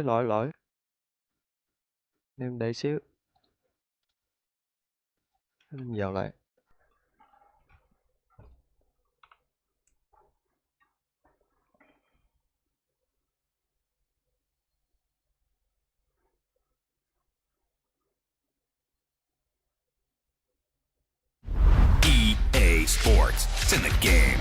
Lỗi. Em đợi xíu. Em vào lại. EA Sports. It's in the game.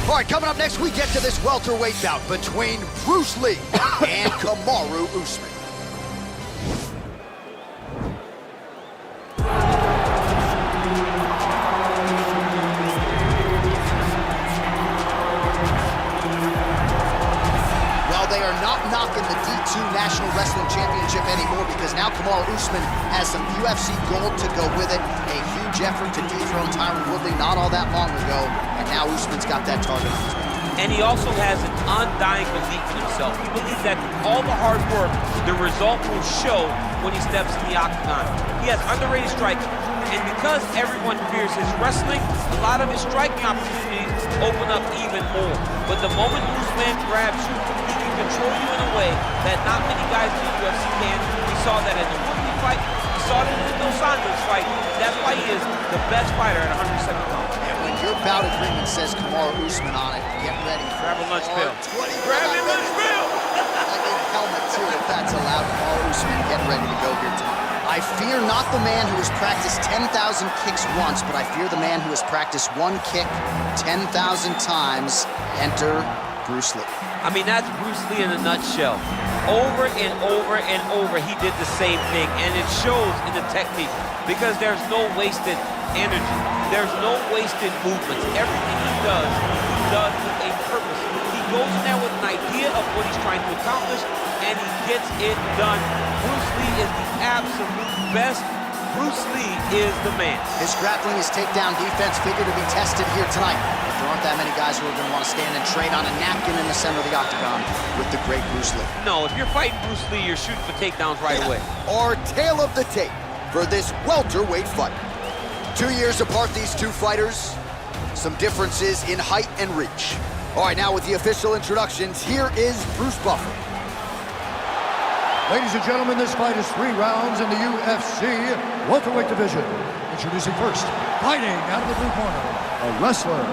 All right, coming up next, we get to this welterweight bout between Bruce Lee and Kamaru Usman. Well, they are not knocking the D2 National Wrestling Championship anymore because now Kamaru Usman has some UFC gold to go with it. A huge effort to dethrone Tyron Woodley not all that long ago. Now Usman's got that target on his back. And he also has an undying belief in himself. He believes that all the hard work, the result will show when he steps in the octagon. He has underrated striking, and because everyone fears his wrestling, a lot of his striking opportunities open up even more. But the moment Usman grabs you, he can control you in a way that not many guys in the UFC can. We saw that in the Woodley fight. We saw it in the Dos Anjos fight. That's why he is the best fighter at 170 pounds. Your bout agreement says Kamaru Usman on it. Get ready. Grab a lunch pill. Grab a lunch pill! I need helmet too, if that's allowed. Kamaru Usman, get ready to go here tonight. I fear not the man who has practiced 10,000 kicks once, but I fear the man who has practiced one kick 10,000 times. Enter Bruce Lee. I mean, that's Bruce Lee in a nutshell. Over and over and over, he did the same thing, and it shows in the technique because there's no wasted energy. There's no wasted movements. Everything he does with a purpose. He goes in there with an idea of what he's trying to accomplish, and he gets it done. Bruce Lee is the absolute best. Bruce Lee is the man. His grappling, his takedown defense figure to be tested here tonight. But there aren't that many guys who are going to want to stand and trade on a napkin in the center of the octagon with the great Bruce Lee. No, if you're fighting Bruce Lee, you're shooting for takedowns right away. Or tail of the tape for this welterweight fight. 2 years apart, these two fighters. Some differences in height and reach. All right, now with the official introductions, here is Bruce Buffer. Ladies and gentlemen, this fight is 3 rounds in the UFC welterweight division. Introducing first, fighting out of the blue corner, a wrestler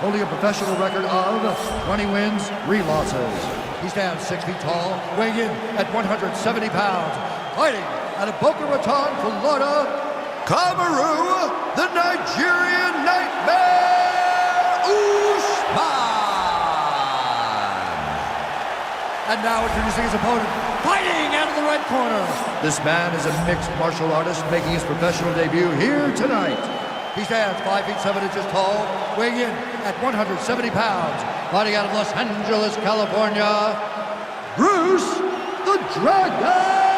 holding a professional record of 20 wins, 3 losses. He stands 6 feet tall, weighing in at 170 pounds. Fighting out of Boca Raton, Florida, Kamaru, the Nigerian Nightmare Usman. And now introducing his opponent, fighting out of the red corner. This man is a mixed martial artist making his professional debut here tonight. He stands 5 feet 7 inches tall, weighing in at 170 pounds. Fighting out of Los Angeles, California, Bruce the Dragon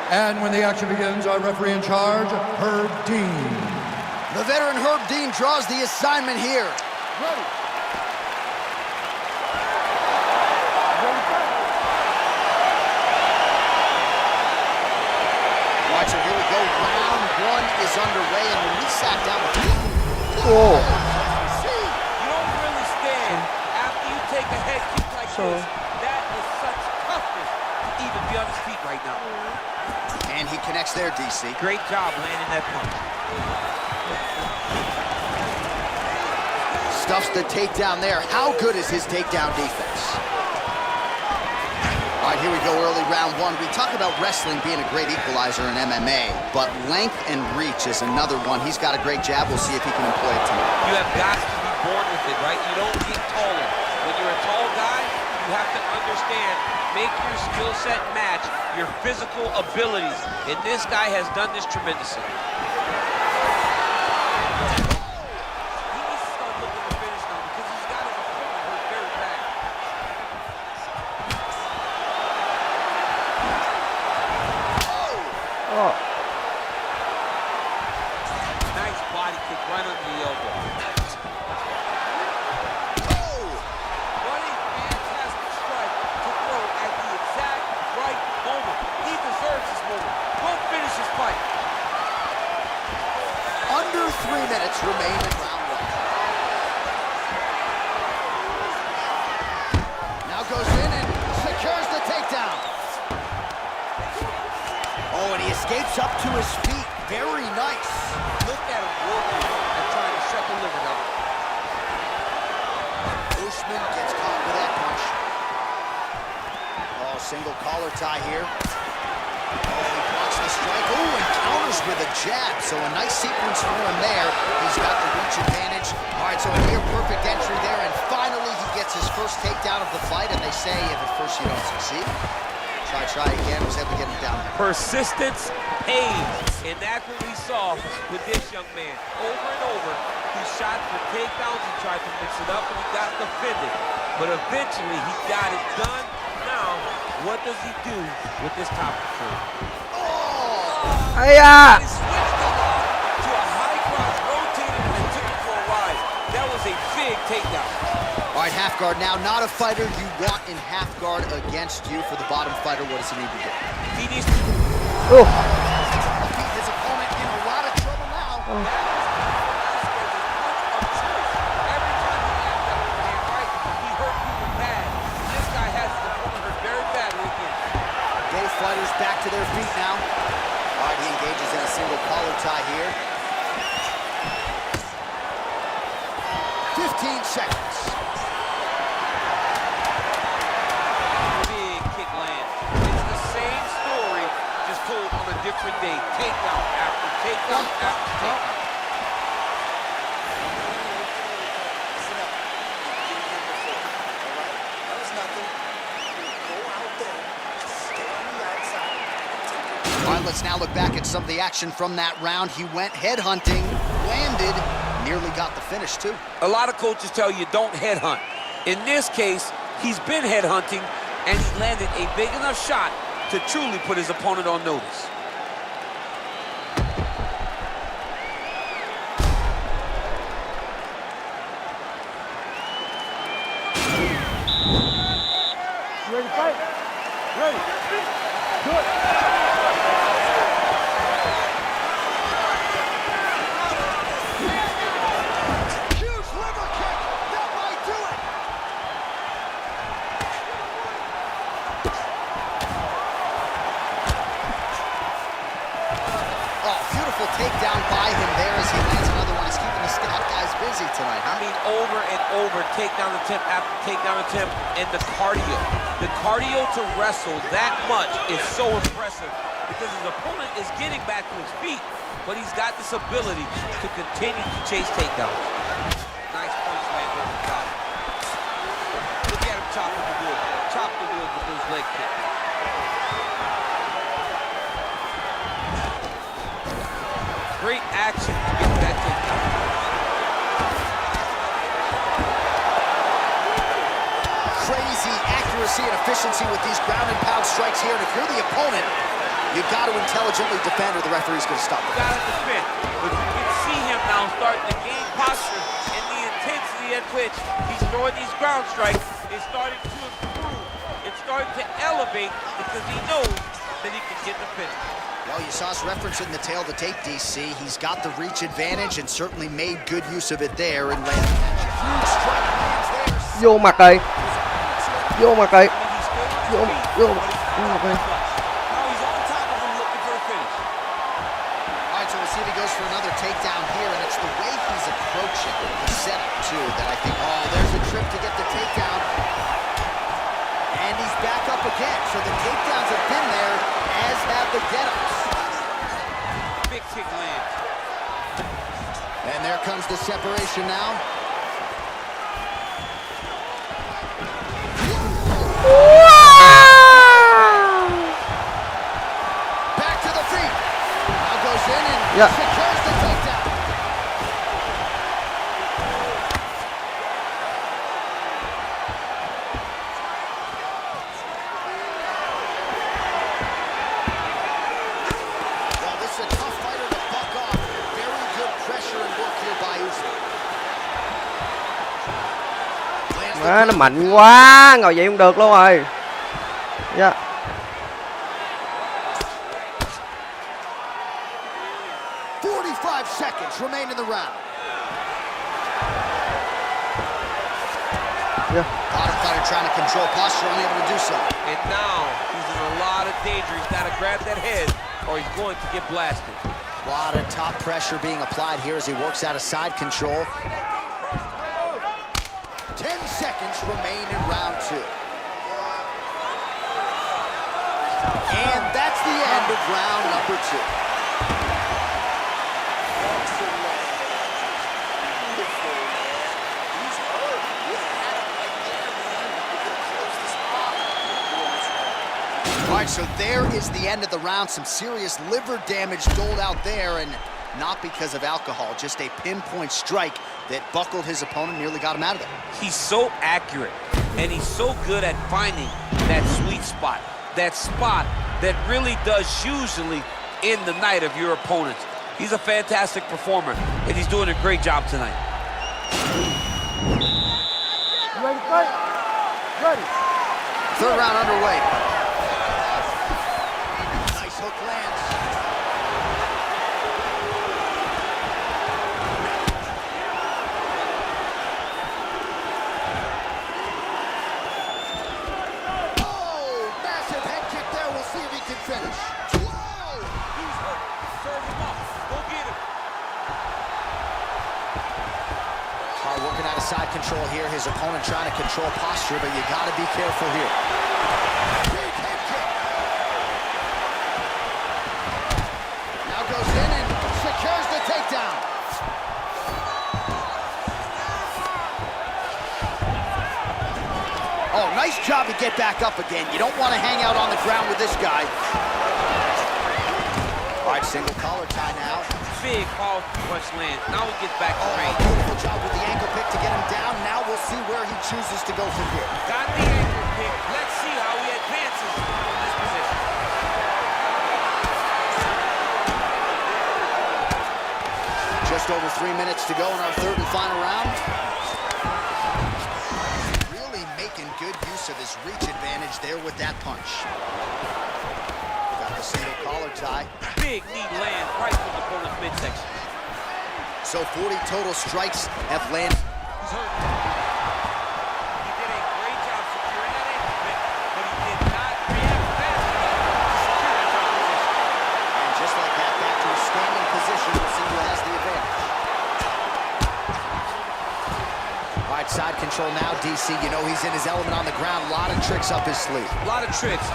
And when the action begins, our referee in charge, Herb Dean. The veteran Herb Dean draws the assignment here. Ready. All right, so here we go. Round one is underway, and when we sat down with You don't really stand after you take a head kick like this. That is such toughness to even be on his feet right now. and he connects there, DC. Great job landing that punch. Stuffs the takedown there. How good is his takedown defense? All right, here we go, early round one. We talk about wrestling being a great equalizer in MMA, but length and reach is another one. He's got a great jab. We'll see if he can employ it tonight. You have got to be born with it, right? You don't get taller. When you're a tall guy, you have to understand, make your skill set match your physical abilities. And this guy has done this tremendously. He needs to start looking to finish now because he's got his opponent hurt very bad. Nice body kick right under the elbow. Running fantastic strike to throw at the exact right moment. He deserves this moment. Go finish his fight. Under 3 minutes remain in round one. Now goes in and secures the takedown. Oh, and he escapes up to his feet. Very nice. Look at him working and trying to shut the liver down. Usman gets caught with that punch. Oh, single collar tie here. Oh, he blocks the strike. Oh, and counters with a jab. So a nice sequence for him there. He's got the reach advantage. All right, so a near perfect entry there. And finally, he gets his first takedown of the fight. And they say if at first you don't succeed, try again. Was able to get him down there. Persistence pays. And that's what we saw with this young man. Over and over, he shot for takedowns and tried to mix it up, and he got defended. But eventually, he got it done. Now, what does he do with this top control? Hiya! He switched it off to a high cross, rotated him and took him for a ride. That was a big takedown. All right, half guard now. Not a fighter you want in half guard against you. For the bottom fighter, what does he need to do? He needs to... Oh. Beat his opponent in a lot of trouble now. Every time he had that hand right, he hurt people bad. This guy has his opponent hurt very badly again. Both fighters back to their feet now. All right, he engages in a single collar tie here. 15 seconds. Big kick land. It's the same story, just told on a different day. Takedown after takedown after takedown. Listen up. You've been here before, all right? That was nothing. Go out there, stay on the outside. All right, let's now look back at some of the action from that round. He went headhunting, landed, nearly got the finish too. A lot of coaches tell you don't headhunt. In this case, he's been headhunting, and he landed a big enough shot to truly put his opponent on notice. Ready to fight? Ready. Good. Huge liver kick. That might do it. Oh, beautiful takedown by him there as he lands another one. He's keeping the stat guys busy tonight, I huh? mean, over and over, takedown attempt after takedown attempt, and the cardio. The cardio to wrestle that much is so impressive because his opponent is getting back to his feet, but he's got this ability to continue to chase takedowns. Nice punch land over the top. Look at him chopping the wood. Chop the wood with those leg kicks. Great action to get that takedown. Crazy accuracy and efficiency with these ground and pound strikes here. And if you're the opponent, You got to intelligently defend or the referee's going to stop it. You got to defend. But you can see him now starting to gain posture, and the intensity at which he's throwing these ground strikes is starting to improve. It's starting to elevate because he knows that he can get the finish. Well, you saw us referencing the tail of the tape, DC. He's got the reach advantage and certainly made good use of it there and landed that shot. Vô mặt rồi. Vô mặt rồi. Vô mặt rồi. All right, so we'll see if he goes for another takedown here, and it's the way he's approaching the setup, too, that I think, oh, there's a trip to get the takedown. And he's back up again, so the takedowns have been there, as have the get-ups. Big kick lands. And there comes the separation now. Back to the feet. Now goes in and secures the takedown. Well, this is a tough fighter to buck off. Very good pressure and work here by Usman. Má, nó mạnh quá, ngồi vậy không được luôn rồi. Dạ. 45 seconds remain in the round. Bottom fighter trying to control posture, unable to do so. And now he's in a lot of danger. He's got to grab that head or he's going to get blasted. A lot of top pressure being applied here as he works out of side control. 10 seconds remain in round 2. And that's the end of round number 2. All right, so there is the end of the round. Some serious liver damage doled out there, and not because of alcohol, just a pinpoint strike that buckled his opponent, nearly got him out of there. He's so accurate, and he's so good at finding that sweet spot that really does usually end the night of your opponents. He's a fantastic performer, and he's doing a great job tonight. You ready to fight? Ready. Third round underway. Nice hook lands. Oh, massive head kick there. We'll see if he can finish. Whoa! He's hurt. Serve him up. Go get him. Hard working out of side control here. His opponent trying to control posture, but you got to be careful here. Big head kick. Now goes in and secures the takedown. Oh, nice job to get back up again. You don't want to hang out on the ground with this guy. All right, single collar tie now. Big powerful punch lands. Now he gets back to range. Beautiful job with the ankle pick to get him down. Now we'll see where he chooses to go from here. Got the ankle pick. Let's see how he advances from this position. Just over 3 minutes to go in our third and final round. Really making good use of his reach advantage there with that punch. Got the single collar tie. Big knee lands right from the opponent's midsection. So 40 total strikes have landed. He's hurt. He did a great job securing that ankle pick, but he did not react fast enough to secure that top position. And just like that, back to a standing position. We'll see who has the advantage. All right, side control now, DC. You know he's in his element on the ground. A lot of tricks up his sleeve. A lot of tricks.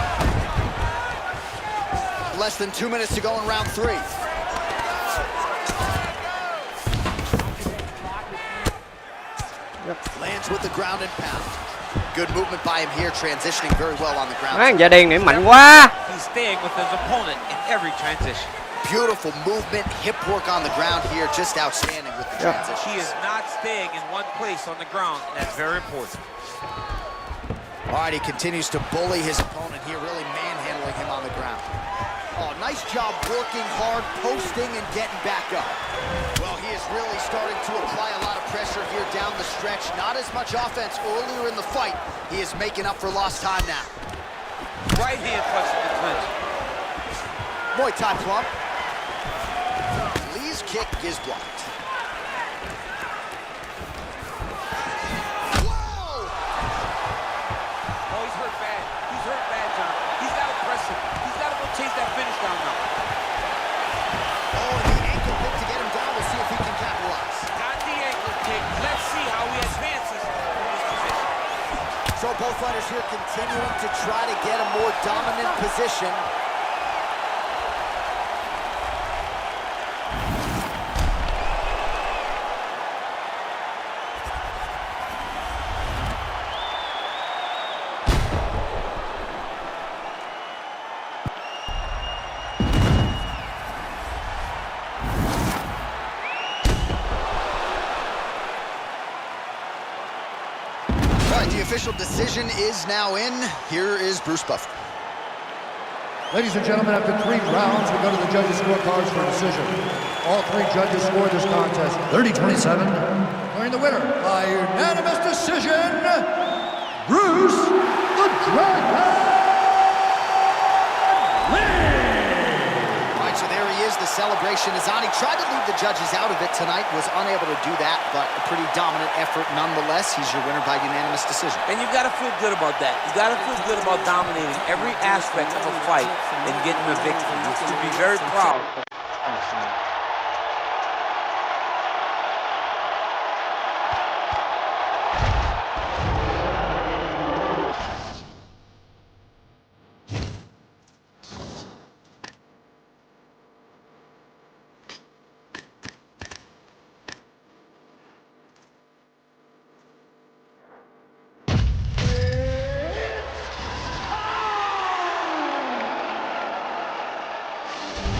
Less than 2 minutes to go in round 3. Lands with the ground and pound. Good movement by him here, transitioning very well on the ground. Má, dạ đen này mạnh quá. He's staying with his opponent in every transition. Beautiful movement, hip work on the ground here, just outstanding with the transition. He is not staying in one place on the ground, and that's very important. All right, he continues to bully his opponent here, really manhandling him on the ground. Oh, nice job working hard, posting, and getting back up. Well, he is really starting to apply a lot of pressure here down the stretch. Not as much offense earlier in the fight. He is making up for lost time now. Right hand punch in the clinch. Muay Thai plump. Lee's kick is blocked. Whoa! Oh, he's hurt bad. He's hurt bad, John. He's got to press him. He's got to go chase that finish down now. Oh, and the ankle kick to get him down. We'll see if he can capitalize. Got the ankle kick. Let's see how he advances from this position. So both fighters here continuing to try to get a more dominant position. The official decision is now in. Here is Bruce Buffer. Ladies and gentlemen, after 3 rounds, we go to the judges' scorecards for a decision. All 3 judges scored this contest 30-27. Declaring the winner by unanimous decision, Bruce the Dragon Lee! All right, so there he is. The celebration is on. He tried to leave the judges out of it tonight, was unable to do that, but a pretty dominant effort nonetheless. He's your winner by unanimous decision. And you've got to feel good about that. You've got to feel good about dominating every aspect of a fight and getting a victory. You should be very proud.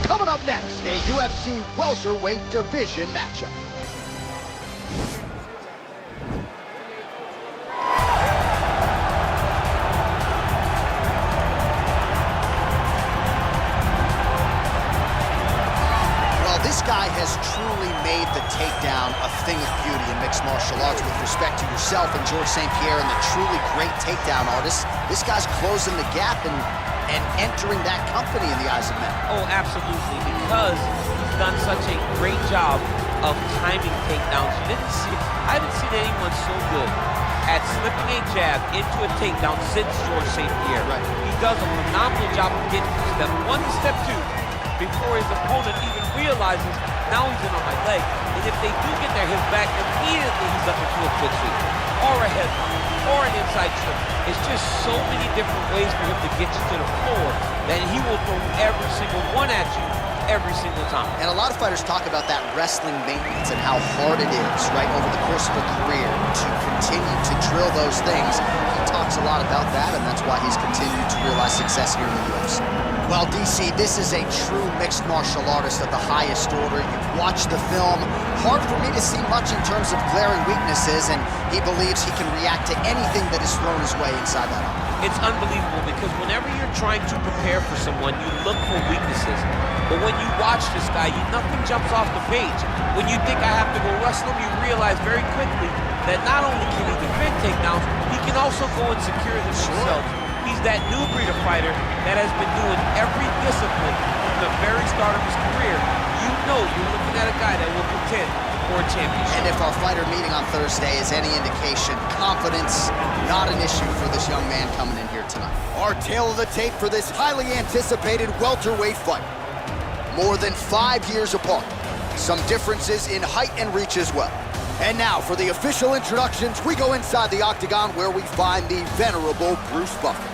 Coming up next, a UFC welterweight division matchup. Well, this guy has truly made the takedown a thing of beauty in mixed martial arts. With respect to yourself and George St. Pierre and the truly great takedown artists, this guy's closing the gap and entering that company in the eyes of men. Oh, absolutely, because he's done such a great job of timing takedowns. I haven't seen anyone so good at slipping a jab into a takedown since George St. Pierre. Right. He does a phenomenal job of getting from step 1 to step 2 before his opponent even realizes now he's in on my leg. And if they do get their hips back, immediately he's up into a foot sweep or a headlock or an inside trip. It's just so many different ways for him to get you to the floor that he will throw every single one at you every single time. And a lot of fighters talk about that wrestling maintenance and how hard it is, right, over the course of a career to continue to drill those things. He talks a lot about that, and that's why he's continued to realize success here in the UFC. Well, DC, this is a true mixed martial artist of the highest order. You've watched the film. Hard for me to see much in terms of glaring weaknesses, and he believes he can react to anything that is thrown his way inside that arm. It's unbelievable because whenever you're trying to prepare for someone, you look for weaknesses. But when you watch this guy, nothing jumps off the page. When you think I have to go wrestle him, you realize very quickly that not only can he defend takedowns, he can also go and secure them himself. He's that new breed of fighter that has been doing every discipline from the very start of his career. You know you're looking at a guy that will contend for a championship. And if our fighter meeting on Thursday is any indication, confidence not an issue for this young man coming in here tonight. Our tail of the tape for this highly anticipated welterweight fight. More than 5 years apart. Some differences in height and reach as well. And now for the official introductions, we go inside the octagon where we find the venerable Bruce Buffer.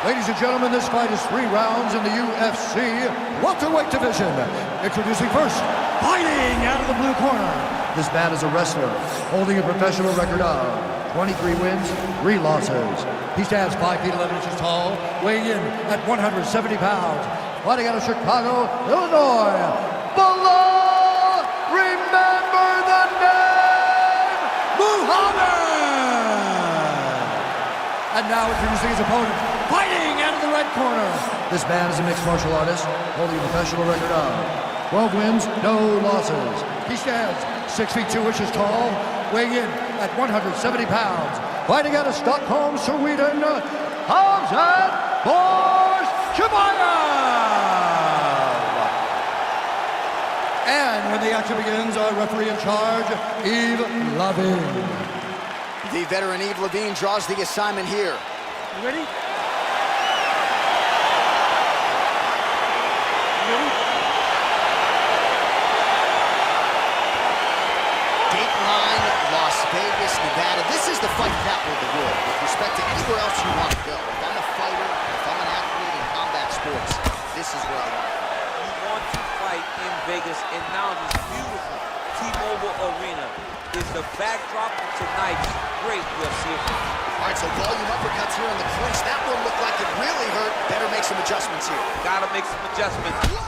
Ladies and gentlemen, this fight is 3 rounds in the UFC welterweight division. Introducing first, fighting out of the blue corner. This man is a wrestler holding a professional record of 23 wins, 3 losses. He stands 5 feet 11 inches tall, weighing in at 170 pounds. Fighting out of Chicago, Illinois. Below, remember the name, Muhammad! And now introducing his opponent, fighting out of the red corner. This man is a mixed martial artist, holding a professional record of 12 wins, no losses. He stands 6 feet 2 inches tall, weighing in at 170 pounds. Fighting out of Stockholm, Sweden, Hamzat Borschabayev. And when the action begins, our referee in charge, Yves Lavigne. The veteran Yves Lavigne draws the assignment here. You ready? Dateline, Las Vegas, Nevada. This is the fight capital of the world. With respect to anywhere else you want to go. If I'm a fighter, if I'm an athlete in combat sports, this is where I want to go. You want to fight in Vegas, and now this beautiful T-Mobile Arena is the backdrop of tonight's great UFC event. All right, so volume uppercuts here in the clinch. That one looked like it really hurt. Better make some adjustments here. Gotta make some adjustments. Whoa!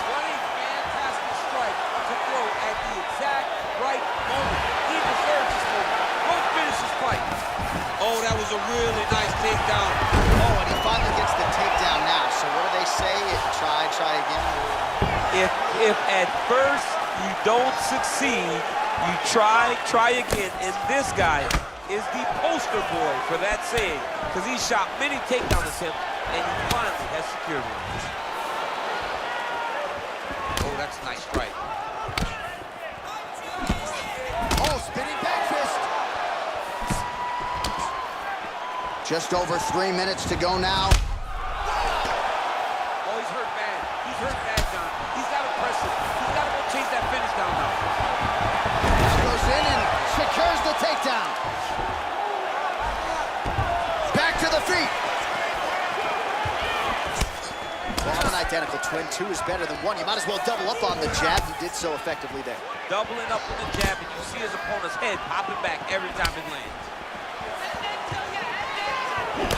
What a fantastic strike to throw at the exact right moment. He deserves this moment. Go finish his fight. Oh, that was a really nice takedown. Oh, and he finally gets the takedown now. So what do they say? Try again. If at first you don't succeed, you try again. And this guy is the poster boy for that saying, because he shot many takedown attempts and he finally has secured one. Oh, that's a nice strike. Oh, spinning back fist. Just over 3 minutes to go now. Oh, he's hurt bad. He's hurt bad, John. He's got to press it. He's got to go chase that finish down now. Goes in and secures the takedown. Back to the feet. Well, I'm an identical twin. 2 is better than 1. You might as well double up on the jab. You did so effectively there. Doubling up on the jab, and you see his opponent's head popping back every time it lands.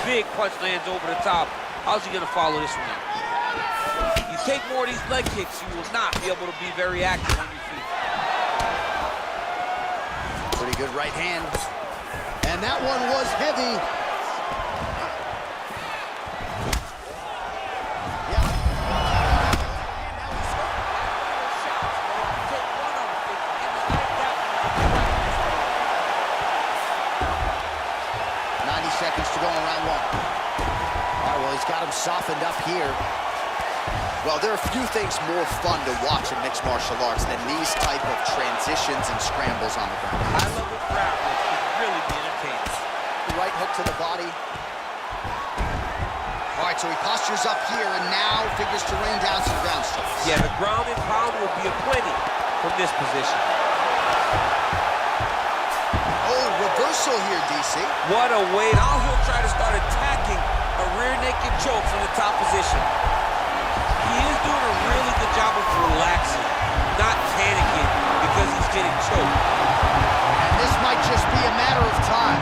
Big punch lands over the top. How's he going to follow this one up? You take more of these leg kicks, you will not be able to be very active on your feet. Pretty good right hand. And that one was heavy. Yeah. 90 seconds to go in round 1. All right, well, he's got him softened up here. Well, there are a few things more fun to watch in mixed martial arts than these type of transitions and scrambles on the ground. I love the crowd. It can really be entertaining. The right hook to the body. All right, so he postures up here and now figures to rain down some ground strikes. Yeah, the ground and pound will be aplenty from this position. Oh, reversal here, DC. What a way. Now he'll try to start attacking a rear naked choke from the top position. He is doing a really good job of relaxing, not panicking because he's getting choked. And this might just be a matter of time.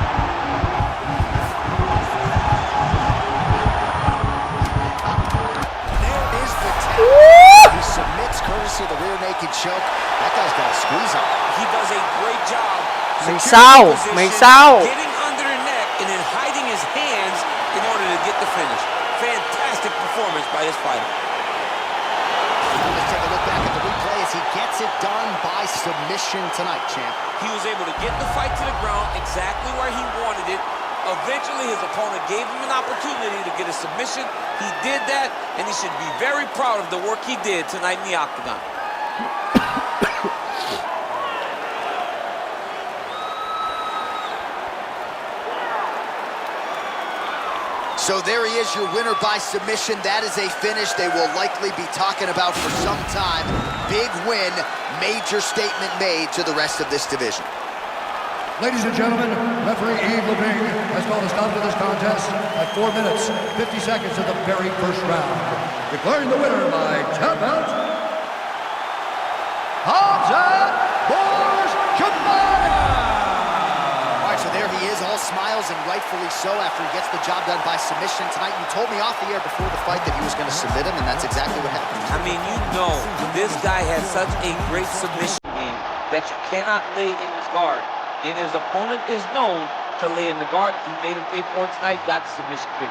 There is the tap. He submits courtesy of the rear naked choke. That guy's got a squeeze on. He does a great job Mình securing sao? the position, Mình sao? getting under the neck, and then hiding his hands in order to get the finish. Fantastic performance by his fighter. Let's take a look back at the replay as he gets it done by submission tonight, champ. He was able to get the fight to the ground exactly where he wanted it. Eventually, his opponent gave him an opportunity to get a submission. He did that, and he should be very proud of the work he did tonight in the octagon. So there he is, your winner by submission. That is a finish they will likely be talking about for some time. Big win, major statement made to the rest of this division. Ladies and gentlemen, referee Yves Lavigne has called a stop to this contest at 4 minutes, 50 seconds of the very first round. Declaring the winner by tap out, Hamzat Borschabayev. All right, so there he is, all smiles and rightfully so after he gets the job done by submission tonight. You told me off the air before the fight that he was going to submit him, and that's exactly what happened. I mean, you know, this guy has such a great submission game that you cannot lay in his guard. And his opponent is known to lay in the guard. He made him pay for it tonight, got the submission pick.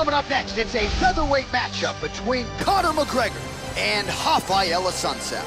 Coming up next, it's a featherweight matchup between Conor McGregor and Rafael Assunção.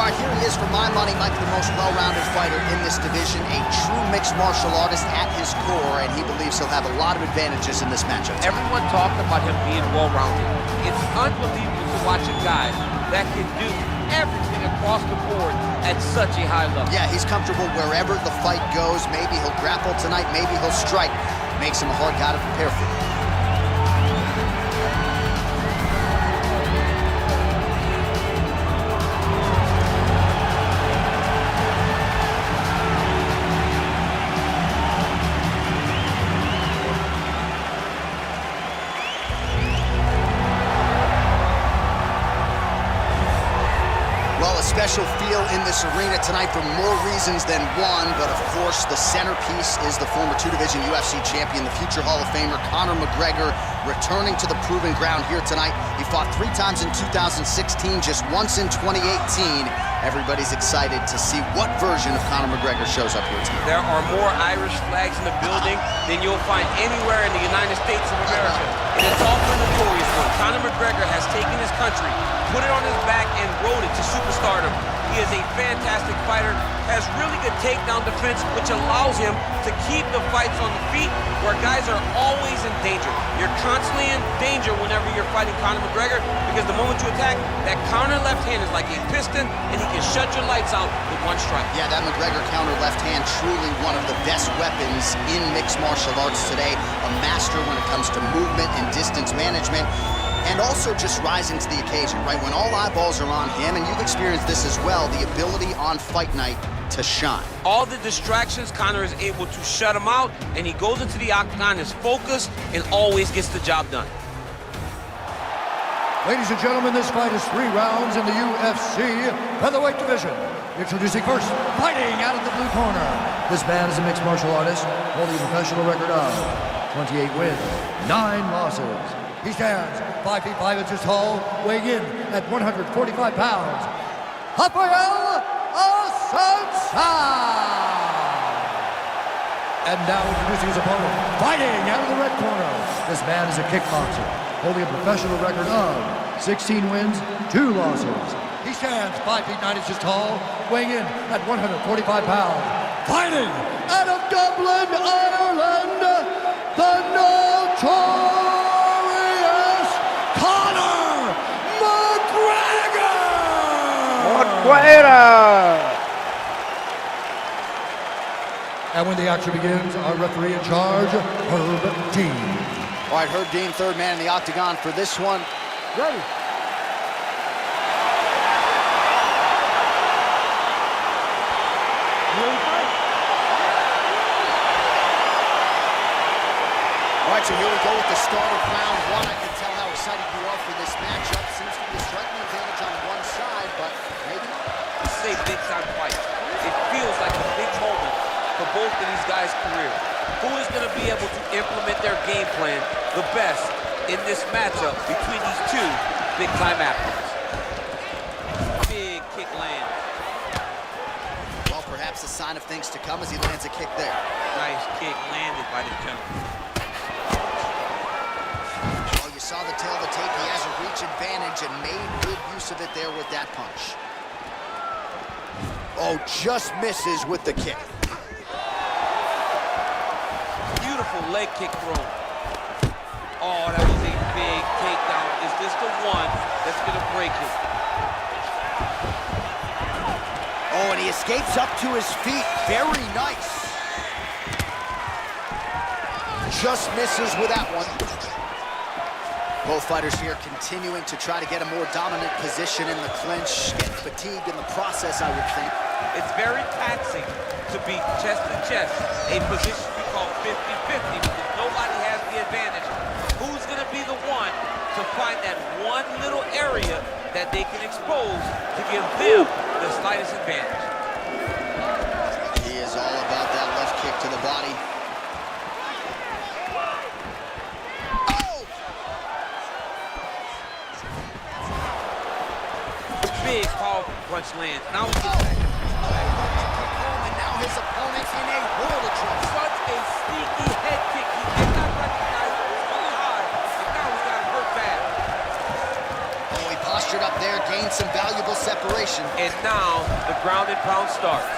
Here he is, for my money, might be the most well-rounded fighter in this division, a true mixed martial artist at his core, and he believes he'll have a lot of advantages in this matchup. Everyone talked about him being well-rounded. It's unbelievable to watch a guy that can do everything across the board at such a high level. Yeah, he's comfortable wherever the fight goes. Maybe he'll grapple tonight, maybe he'll strike. Makes him a hard guy to prepare for. Special feel in this arena tonight for more reasons than one, but of course the centerpiece is the former two-division UFC champion, the future Hall of Famer Conor McGregor, returning to the proven ground here tonight. He fought 3 times in 2016, just once in 2018. Everybody's excited to see what version of Conor McGregor shows up here tonight. There are more Irish flags in the building than you'll find anywhere in the United States of America. And it's all for the notorious one. Conor McGregor has taken his country, put it on his back, and rode it to superstardom. He is a fantastic fighter, has really good takedown defense, which allows him to keep the fights on the feet where guys are always in danger. You're constantly in danger whenever you're fighting Conor McGregor, because the moment you attack, that counter left hand is like a piston, and he can shut your lights out with one strike. Yeah, that McGregor counter left hand, truly one of the best weapons in mixed martial arts today. A master when it comes to movement and distance management. And also just rising to the occasion, right? When all eyeballs are on him, and you've experienced this as well, the ability on fight night to shine. All the distractions, Conor is able to shut them out, and he goes into the octagon, is focused, and always gets the job done. Ladies and gentlemen, this fight is 3 rounds in the UFC featherweight division. Introducing first, fighting out of the blue corner. This man is a mixed martial artist, holding a professional record of 28 wins, 9 losses. He stands 5 feet 5 inches tall, weighing in at 145 pounds. Rafael Assunção! And now introducing his opponent, fighting out of the red corner. This man is a kickboxer, holding a professional record of 16 wins, 2 losses. He stands 5 feet 9 inches tall, weighing in at 145 pounds. Fighting out of Dublin, Ireland, the notorious Conor McGregor! And when the action begins, our referee in charge, Herb Dean. All right, Herb Dean, third man in the octagon for this one. Ready. All right, so here we go with the start of round 1. I can tell how excited you are for this matchup. Seems to be a striking advantage on one side, but maybe not. This is a big-time fight. It feels like a big moment for both of these guys' careers. Who is going to be able to implement their game plan the best in this matchup between these two big-time athletes? Big kick land. Well, perhaps a sign of things to come as he lands a kick there. Nice kick landed by the gentleman. Well, you saw the tail of the tape. He has a reach advantage and made good use of it there with that punch. Oh, just misses with the kick. Beautiful leg kick thrown. Oh, that was a big takedown. Is this the one that's going to break him? Oh, and he escapes up to his feet. Very nice. Just misses with that one. Both fighters here continuing to try to get a more dominant position in the clinch. Getting fatigued in the process, I would think. It's very taxing to be chest to chest, a position we call 50-50, because nobody has the advantage. Who's going to be the one to find that one little area that they can expose to give them the slightest advantage? He is all about that left kick to the body. Oh! punch lands. Now he gets back. And now his opponent in a world of trouble. Such a sneaky head kick. He did not recognize it was coming high, and now he got him hurt bad. Oh, he postured up there, gained some valuable separation. And now the ground and pound starts.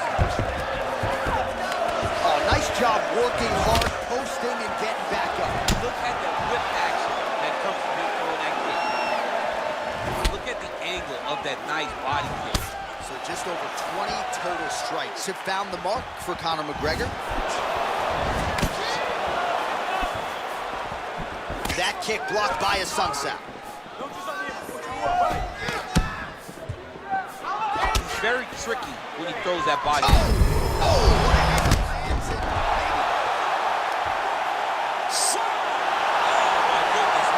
Oh, nice job working hard, posting, and getting back up. Look at the whip action that comes from him throwing that kick. Look at the angle of that nice body kick. So just over 20 total strikes have found the mark for Conor McGregor. That kick blocked by a sunset. He's very tricky when he throws that body.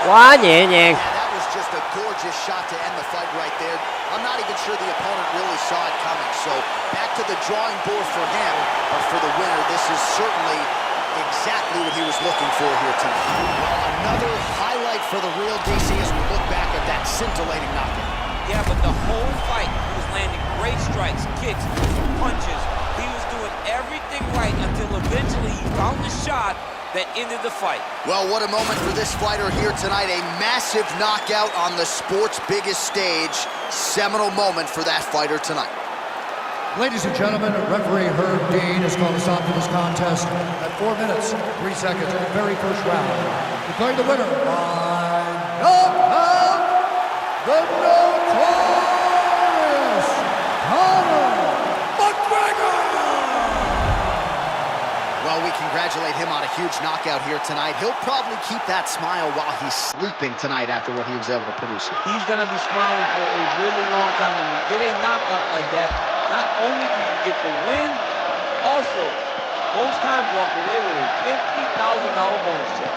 Quá nhẹ nhàng. Yeah, that was just a gorgeous shot to end the fight right there. I'm not even sure the opponent really saw it coming. So back to the drawing board for him, but for the winner, this is certainly exactly what he was looking for here tonight. Well, another highlight for the real DC as we look back at that scintillating knockout. Yeah, but the whole fight, he was landing great strikes, kicks, punches. He was doing everything right until eventually he found the shot that ended the fight. Well, what a moment for this fighter here tonight. A massive knockout on the sport's biggest stage. Seminal moment for that fighter tonight. Ladies and gentlemen, referee Herb Dean has called a stop to this contest at 4 minutes, 3 seconds of the very first round. Declaring the winner by knockout, the notorious Conor McGregor! Well, we congratulate him on a huge knockout here tonight. He'll probably keep that smile while he's sleeping tonight after what he was able to produce. He's going to be smiling for a really long time. When you get a knockout like that, not only do you get the win, also, most times walk away with a $50,000 bonus check.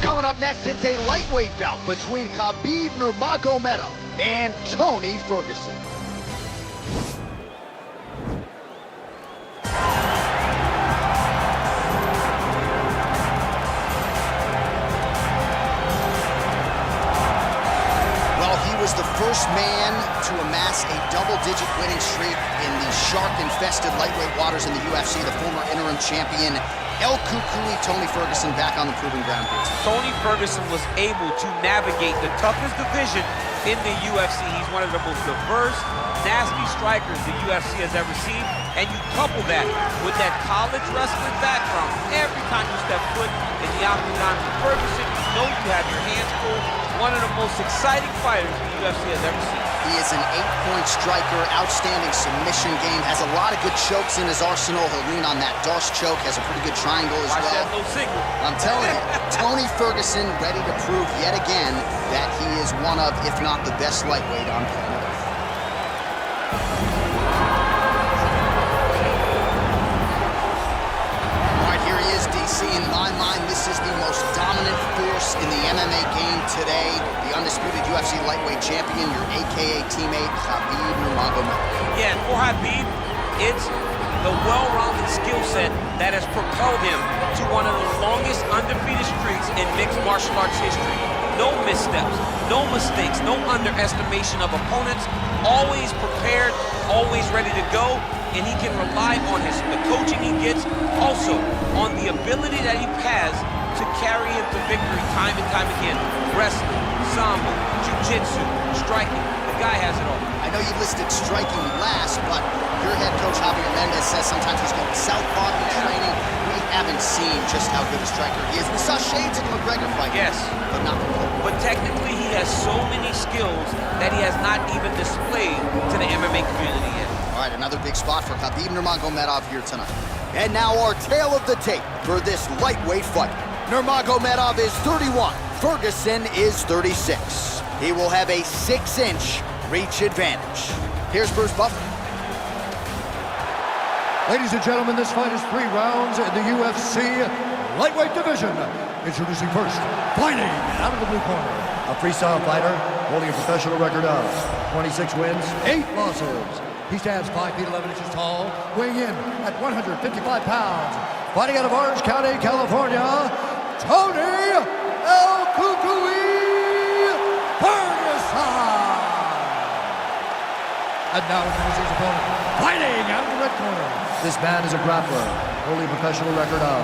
Coming up next, it's a lightweight bout between Khabib Nurmagomedov and Tony Ferguson. Well, he was the first man to amass a double-digit winning streak in the shark-infested lightweight waters in the UFC, the former interim champion El Kukui, Tony Ferguson, back on the proving ground here. Tony Ferguson was able to navigate the toughest division in the UFC. He's one of the most diverse, nasty strikers the UFC has ever seen. And you couple that with that college wrestling background. Every time you step foot in the octagon with Ferguson, you know you have your hands full. One of the most exciting fighters the UFC has ever seen. He is an 8-point striker, outstanding submission game, has a lot of good chokes in his arsenal. He'll lean on that Doss choke, has a pretty good triangle as Watch well. that no signal. I'm telling you, Tony Ferguson ready to prove yet again that he is one of, if not the best lightweight on planet Earth. All right, here he is, DC. In my mind, this is the most dominant force in the MMA game today. The undisputed UFC lightweight champion, your AKA teammate, Khabib Nurmagomedov. Yeah, for Khabib, it's the well-rounded skill set that has propelled him to one of the longest undefeated streaks in mixed martial arts history. No missteps, no mistakes, no underestimation of opponents, always prepared, always ready to go, and he can rely on the coaching he gets, also on the ability that he has to carry him to victory time and time again. Wrestling, sambo, jiu-jitsu, striking. The guy has it all. I know you listed striking last, but your head coach, Javier Mendez, says sometimes he's going southpaw in training. We haven't seen just how good a striker he is. We saw shades of the McGregor fight. Yes. But not completely. But technically, he has so many skills that he has not even displayed to the MMA community yet. All right, another big spot for Khabib Nurmagomedov here tonight. And now our tale of the tape for this lightweight fight. Nurmagomedov is 31. Ferguson is 36. He will have a 6-inch reach advantage. Here's Bruce Buffer. Ladies and gentlemen, this fight is 3 rounds in the UFC lightweight division. Introducing first, fighting out of the blue corner, a freestyle fighter holding a professional record of 26 wins, 8 losses. He stands 5 feet 11 inches tall, weighing in at 155 pounds. Fighting out of Orange County, California, Tony El Cucuy Ferguson. And now introducing his opponent, fighting out of the red corner. This man is a grappler, holding a professional record of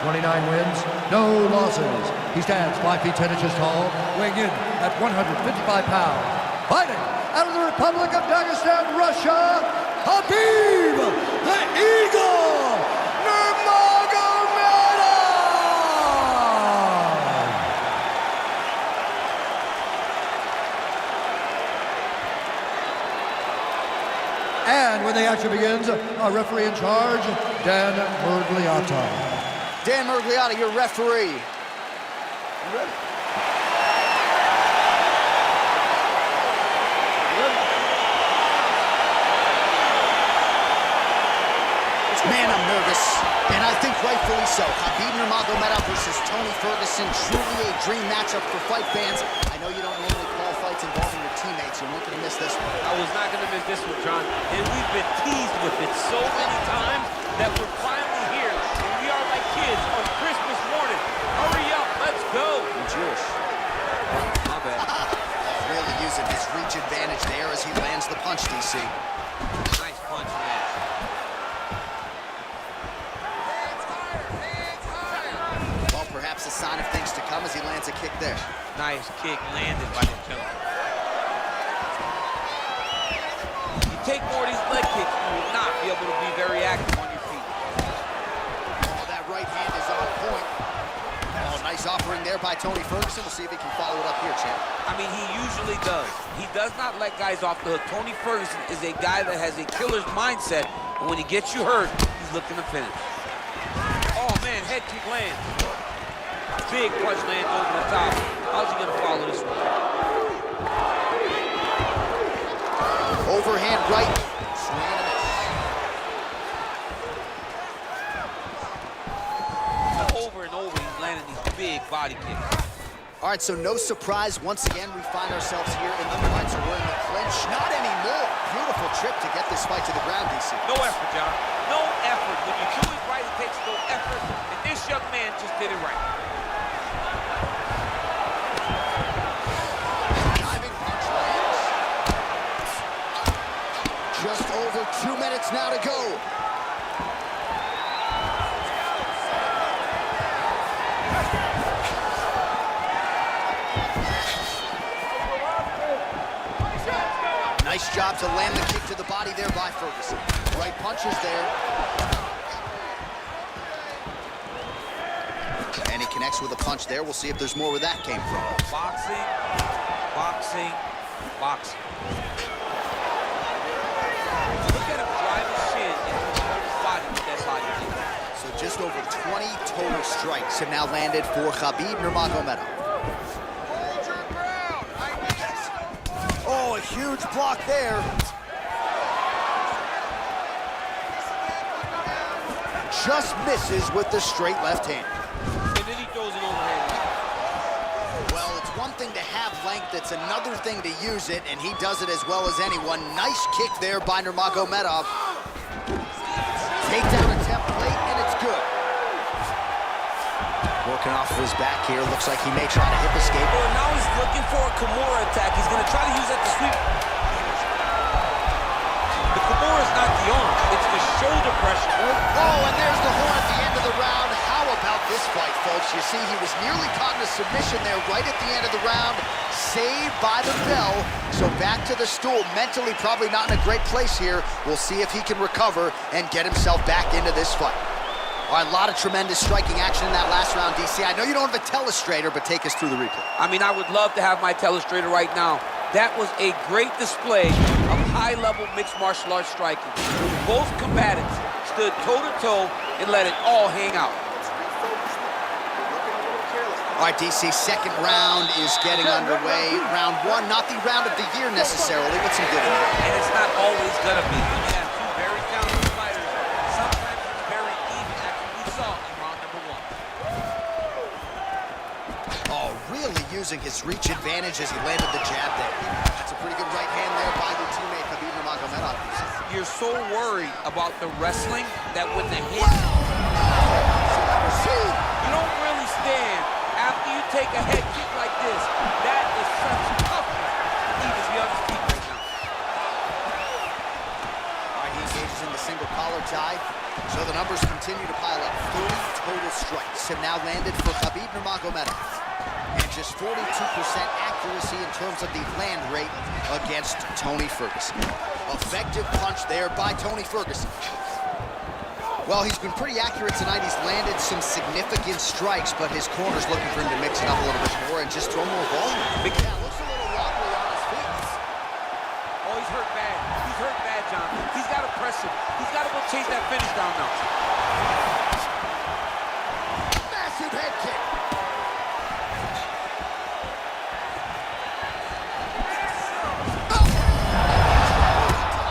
29 wins, no losses. He stands 5 feet 10 inches tall, weighing in at 155 pounds. Fighting out of the Republic of Dagestan, Russia, Khabib the Eagle Nurmagomedov. And when the action begins, our referee in charge, Dan Mergliata. Dan Mergliata, your referee. You ready? Man, I'm nervous, and I think rightfully so. Khabib Nurmagomedov versus Tony Ferguson, truly a dream matchup for fight fans. I know you don't normally call fights involving your teammates. You're not going to miss this one. I was not going to miss this one, John. And we've been teased with it so many times that we're finally here. And we are like kids on Christmas morning. Hurry up, let's go. You're Jewish. My bad. Really using his reach advantage there as he lands the punch, DC. Nice punch, man. Well, perhaps a sign of things to come as he lands a kick there. Nice kick landed by the gentleman. You take more of these leg kicks, you will not be able to be very active on your feet. Oh, that right hand is on point. Oh, nice offering there by Tony Ferguson. We'll see if he can follow it up here, champ. I mean, he usually does. He does not let guys off the hook. Tony Ferguson is a guy that has a killer's mindset, and when he gets you hurt, he's looking to finish. Oh, man, head kick lands. Big punch lands over the top. How's he going to follow this one? Overhand right. Swing and a miss. Over and over, he's landing these big body kicks. All right, so no surprise. Once again, we find ourselves here in the fight, so we're in the clinch. Not anymore. Beautiful trip to get this fight to the ground, DC. No effort, John. No effort. When you do it right, it takes no effort. And this young man just did it right. Diving punch lands. Just over 2 minutes now to go. Nice job to land the kick to the body there by Ferguson. Right punches there. And he connects with a punch there. We'll see if there's more where that came from. Boxing, boxing, boxing. Look at him drive his shin into his opponent's body with that body kick. So just over 20 total strikes have now landed for Khabib Nurmagomedov. Oh, a huge block there. Just misses with the straight left hand. And then he throws an overhand. Well, it's one thing to have length, it's another thing to use it, and he does it as well as anyone. Nice kick there by Nurmagomedov. Takedown attempt late, and it's good. Working off of his back here. Looks like he may try to hip escape. Well, now he's looking for a Kimura attack. He's going to try to use that to sweep. The Kimura is not the arm. It's the shoulder pressure. Oh, and there's the horn at the end of the round. How about this this fight, folks. You see, he was nearly caught in a submission there right at the end of the round. Saved by the bell. So back to the stool. Mentally probably not in a great place here. We'll see if he can recover and get himself back into this fight. All right, a lot of tremendous striking action in that last round, DC. I know you don't have a telestrator, but take us through the replay. I mean, I would love to have my telestrator right now. That was a great display of high-level mixed martial arts striking. Both combatants stood toe-to-toe and let it all hang out. All right, DC, second round is getting underway. Round one, not the round of the year necessarily, but some good in there. And it's not always gonna be. When you have two very talented fighters, sometimes it's very even, as we saw in round number one. Oh, really using his reach advantage as he landed the jab there. That's a pretty good right hand there by your teammate, Khabib Nurmagomedov. You're so worried about the wrestling that when the hit, you don't really stand after you take a head kick like this. That is such toughness. He needs to be on his feet right now. All right, he engages in the single collar tie. So the numbers continue to pile up. 30 total strikes have now landed for Khabib Nurmagomedov. And just 42% accuracy in terms of the land rate against Tony Ferguson. Effective punch there by Tony Ferguson. Well, he's been pretty accurate tonight. He's landed some significant strikes, but his corner's looking for him to mix it up a little bit more and just throw more volume. Yeah, looks a little wobbly on his feet. Oh, he's hurt bad. He's hurt bad, John. He's got to press him. He's got to go chase that finish down now. Massive head kick.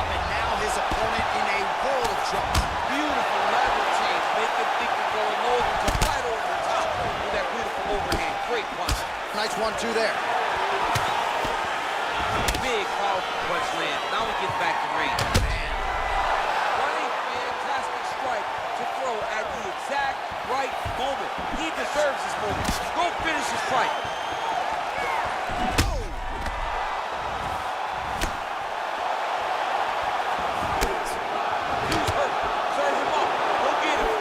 And now his opponent in a world of trouble. Beautiful level change. Make him think you're going low to right over the top with that beautiful overhand. Great punch. Nice 1-2 there. Big, powerful punch land. Now he gets back to range. What a fantastic strike to throw at the exact right moment. He deserves this moment. Go finish his fight. He's hurt. Serve him up. Go get him.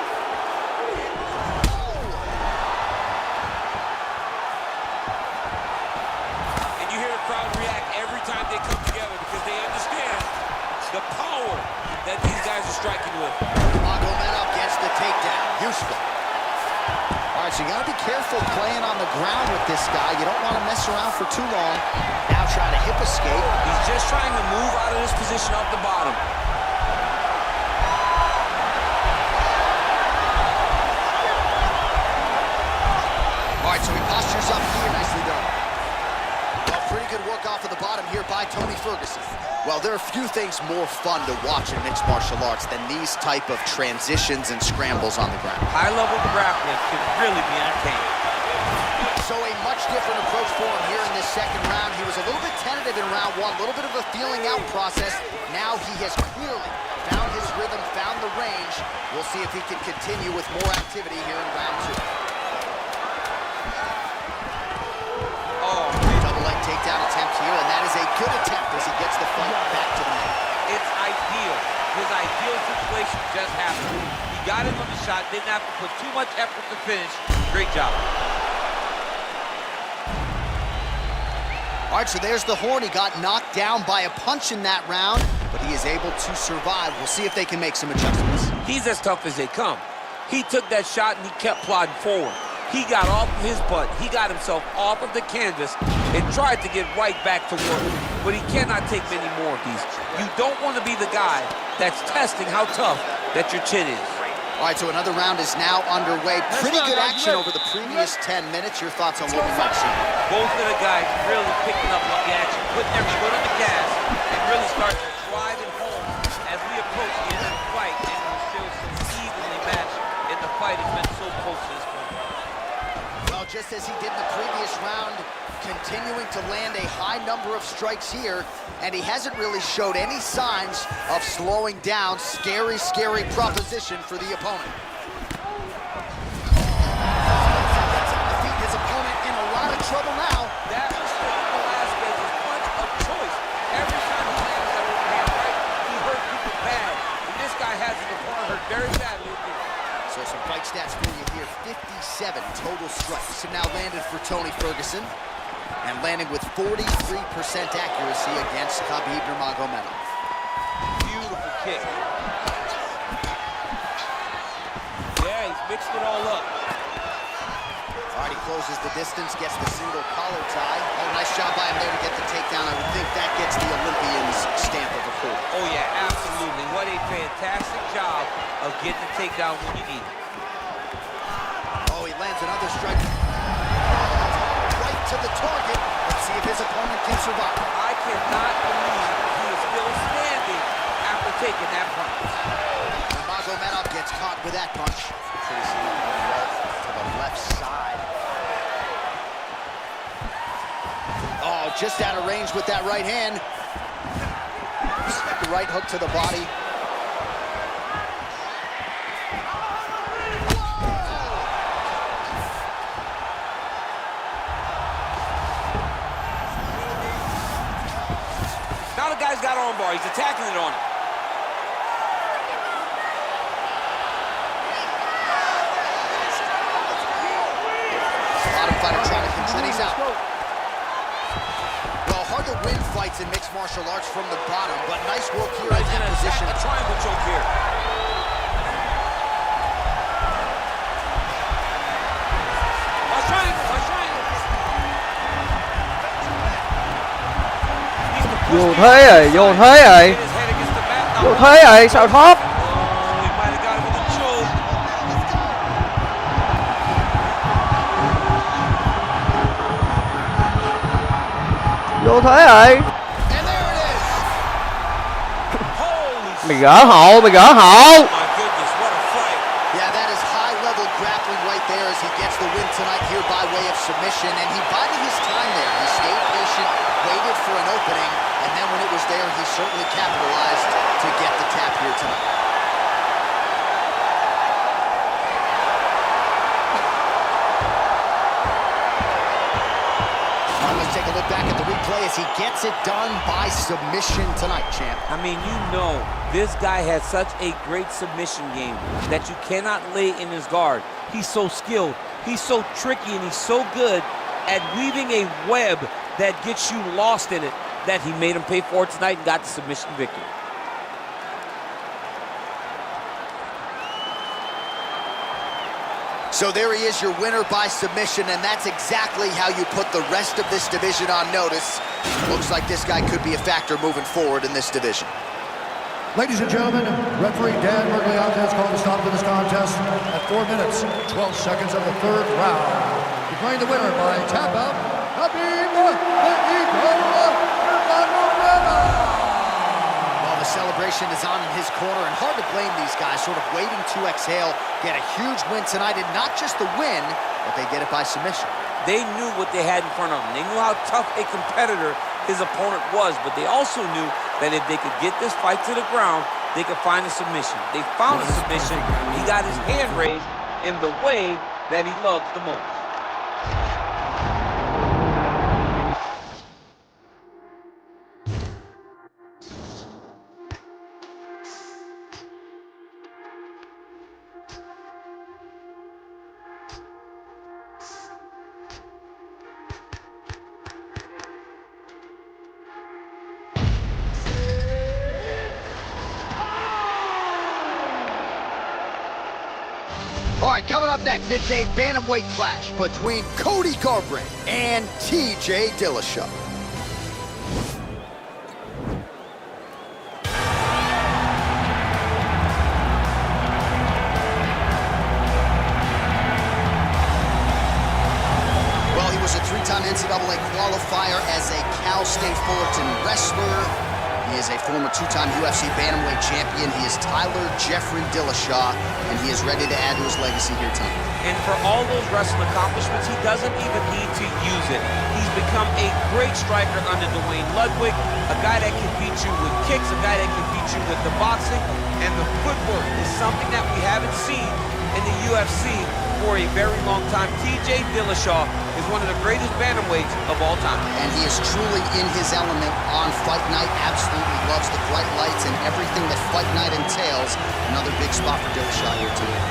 And you hear the crowd react every time they come together because they understand the power that these guys are striking with. Nurmagomedov gets the takedown. Useful. All right, so you got to be careful playing on the ground with this guy. You don't want to mess around for too long. Now trying to hip escape. He's just trying to move out of this position off the bottom. All right, so he postures up here. Nicely done. Well, pretty good work off of the bottom here by Tony Ferguson. Well, there are few things more fun to watch in mixed martial arts than these type of transitions and scrambles on the ground. High-level grappling can really be entertaining. So a much different approach for him here in this second round. He was a little bit tentative in round one, a little bit of a feeling out process. Now he has clearly found his rhythm, found the range. We'll see if he can continue with more activity here in round two. Oh, Double leg takedown attempt here, and that is a good attempt as he gets the fight back to the mat. it's ideal. His ideal situation just happened. He got him on the shot, didn't have to put too much effort to finish. Great job. All right, so there's the horn. He got knocked down by a punch in that round, but he is able to survive. We'll see if they can make some adjustments. He's as tough as they come. He took that shot and he kept plodding forward. He got off of his butt. He got himself off of the canvas and tried to get right back to work. But he cannot take many more of these. You don't want to be the guy that's testing how tough that your chin is. All right, so another round is now underway. Pretty good action over the previous 10 minutes. Your thoughts on what we might see? Both of the guys really picking up on the action, putting their foot on the gas, and really starting to drive it home as we approach the end of the fight. And we're still so evenly matched, and the fight has been so close to this point. Well, just as he did in the previous round, continuing to land a high number of strikes here, and he hasn't really showed any signs of slowing down. Scary, scary proposition for the opponent. His opponent in a lot of trouble now. That was Velasquez's punch of choice. Every time he lands that overhand right, he hurt people bad. And this guy has his opponent hurt very badly. So some fight stats for you here. 57 Now landed for Tony Ferguson, and landing with 43% accuracy against Khabib Nurmagomedov. Beautiful kick. Yeah, he's mixed it all up. All right, he closes the distance, gets the single collar tie. Oh, nice job by him there to get the takedown. I would think that gets the Olympian's stamp of approval. Oh yeah, absolutely. What a fantastic job of getting the takedown when you need it. Oh, he lands another strike. Right to the target. Let's see if his opponent can survive. I cannot believe he is still standing after taking that punch. Nurmagomedov gets caught with that punch. Tracy right to the left side. Oh, just out of range with that right hand. The right hook to the body. Now the guy's got armbar. He's attacking it on him. Bottom fighter trying to control. He's out. Well, hard to win fights in mixed martial arts from the bottom, but nice work here in that position. A triangle choke here. Vô thế rồi, vô thế rồi. Vô thế rồi, sao thoát. Vô thế rồi. Mày gỡ hộ, mày gỡ hộ. Yeah, that is high-level grappling right there as he gets the win tonight here by way of submission, and he bided his time there. He stayed patient, waited for an opening, and then when it was there, he certainly capitalized to get the tap here tonight. Let's take a look back at the replay as he gets it done by submission tonight, champ. I mean, you know, this guy has such a great submission game that you cannot lay in his guard. He's so skilled, he's so tricky, and he's so good at weaving a web that gets you lost in it that he made him pay for it tonight and got the submission victory. So there he is, your winner by submission, and that's exactly how you put the rest of this division on notice. Looks like this guy could be a factor moving forward in this division. Ladies and gentlemen, referee Dan Mergliante has called a stop to this contest at 4 minutes, 12 seconds of the third round. Declaring the winner by tap out, Khabib the Eagle Nurmagomedov. Well, the celebration is on in his corner, and hard to blame these guys, sort of waiting to exhale, get a huge win tonight, and not just the win, but they get it by submission. They knew what they had in front of them. They knew how tough a competitor his opponent was, but they also knew that if they could get this fight to the ground, they could find a submission. They found a submission. He got his hand raised in the way that he loves the most. All right, coming up next, it's a bantamweight clash between Cody Garbrandt and TJ Dillashaw. Well, he was a three-time NCAA qualifier as a Cal State Fullerton wrestler. He is a former two-time UFC bantamweight champion. He is Tyler Jeffrey Dillashaw, and he is ready to add to his legacy here tonight. And for all those wrestling accomplishments, he doesn't even need to use it. He's become a great striker under Dwayne Ludwig, a guy that can beat you with kicks, a guy that can beat you with the boxing, and the footwork is something that we haven't seen in the UFC for a very long time. TJ Dillashaw is one of the greatest bantamweights of all time. And he is truly in his element on Fight Night. Absolutely loves the bright lights and everything that Fight Night entails. Another big spot for Dillashaw here tonight.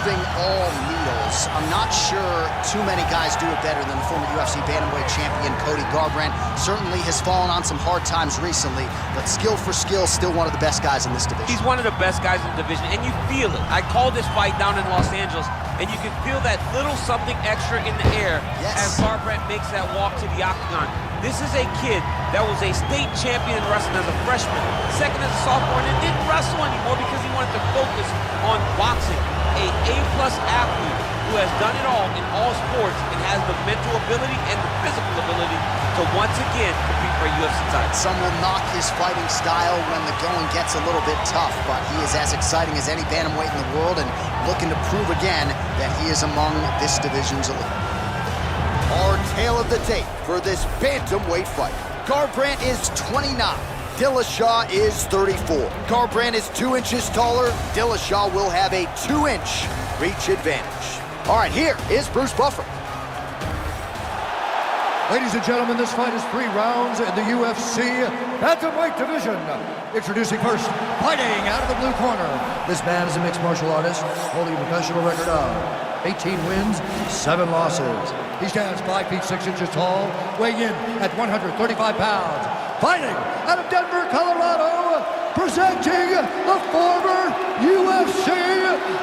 removing all needles. I'm not sure too many guys do it better than the former UFC bantamweight champion Cody Garbrandt. Certainly has fallen on some hard times recently, but skill for skill, still one of the best guys in this division. He's one of the best guys in the division, and you feel it. I called this fight down in Los Angeles, and you can feel that little something extra in the air as Garbrandt makes that walk to the octagon. This is a kid that was a state champion in wrestling as a freshman, second as a sophomore, and didn't wrestle anymore because he wanted to focus on boxing. A A-plus athlete who has done it all in all sports and has the mental ability and the physical ability to once again compete for a UFC title. Some will knock his fighting style when the going gets a little bit tough, but he is as exciting as any bantamweight in the world and looking to prove again that he is among this division's elite. Our tale of the tape for this bantamweight fight. Garbrandt is 29. Dillashaw is 34. Garbrandt is 2 inches taller. Dillashaw will have a 2-inch reach advantage. All right, here is Bruce Buffer. Ladies and gentlemen, this fight is 3 rounds in the UFC bantamweight division. Introducing first, fighting out of the blue corner. This man is a mixed martial artist, holding a professional record of 18 wins, 7 losses. He stands 5 feet 6 inches tall, weighing in at 135 pounds. Fighting out of Denver, Colorado, presenting the former UFC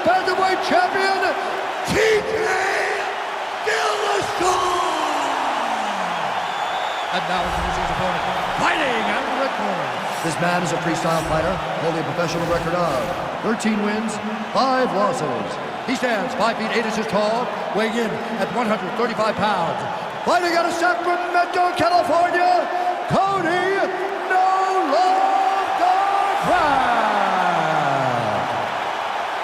bantamweight champion, TJ Dillashaw. And now introducing his opponent, fighting out of the red corner. This man is a freestyle fighter, holding a professional record of 13 wins, 5 losses. He stands 5 feet 8 inches tall, weighing in at 135 pounds. Fighting out of Sacramento, California, Cody No Love Garbrandt.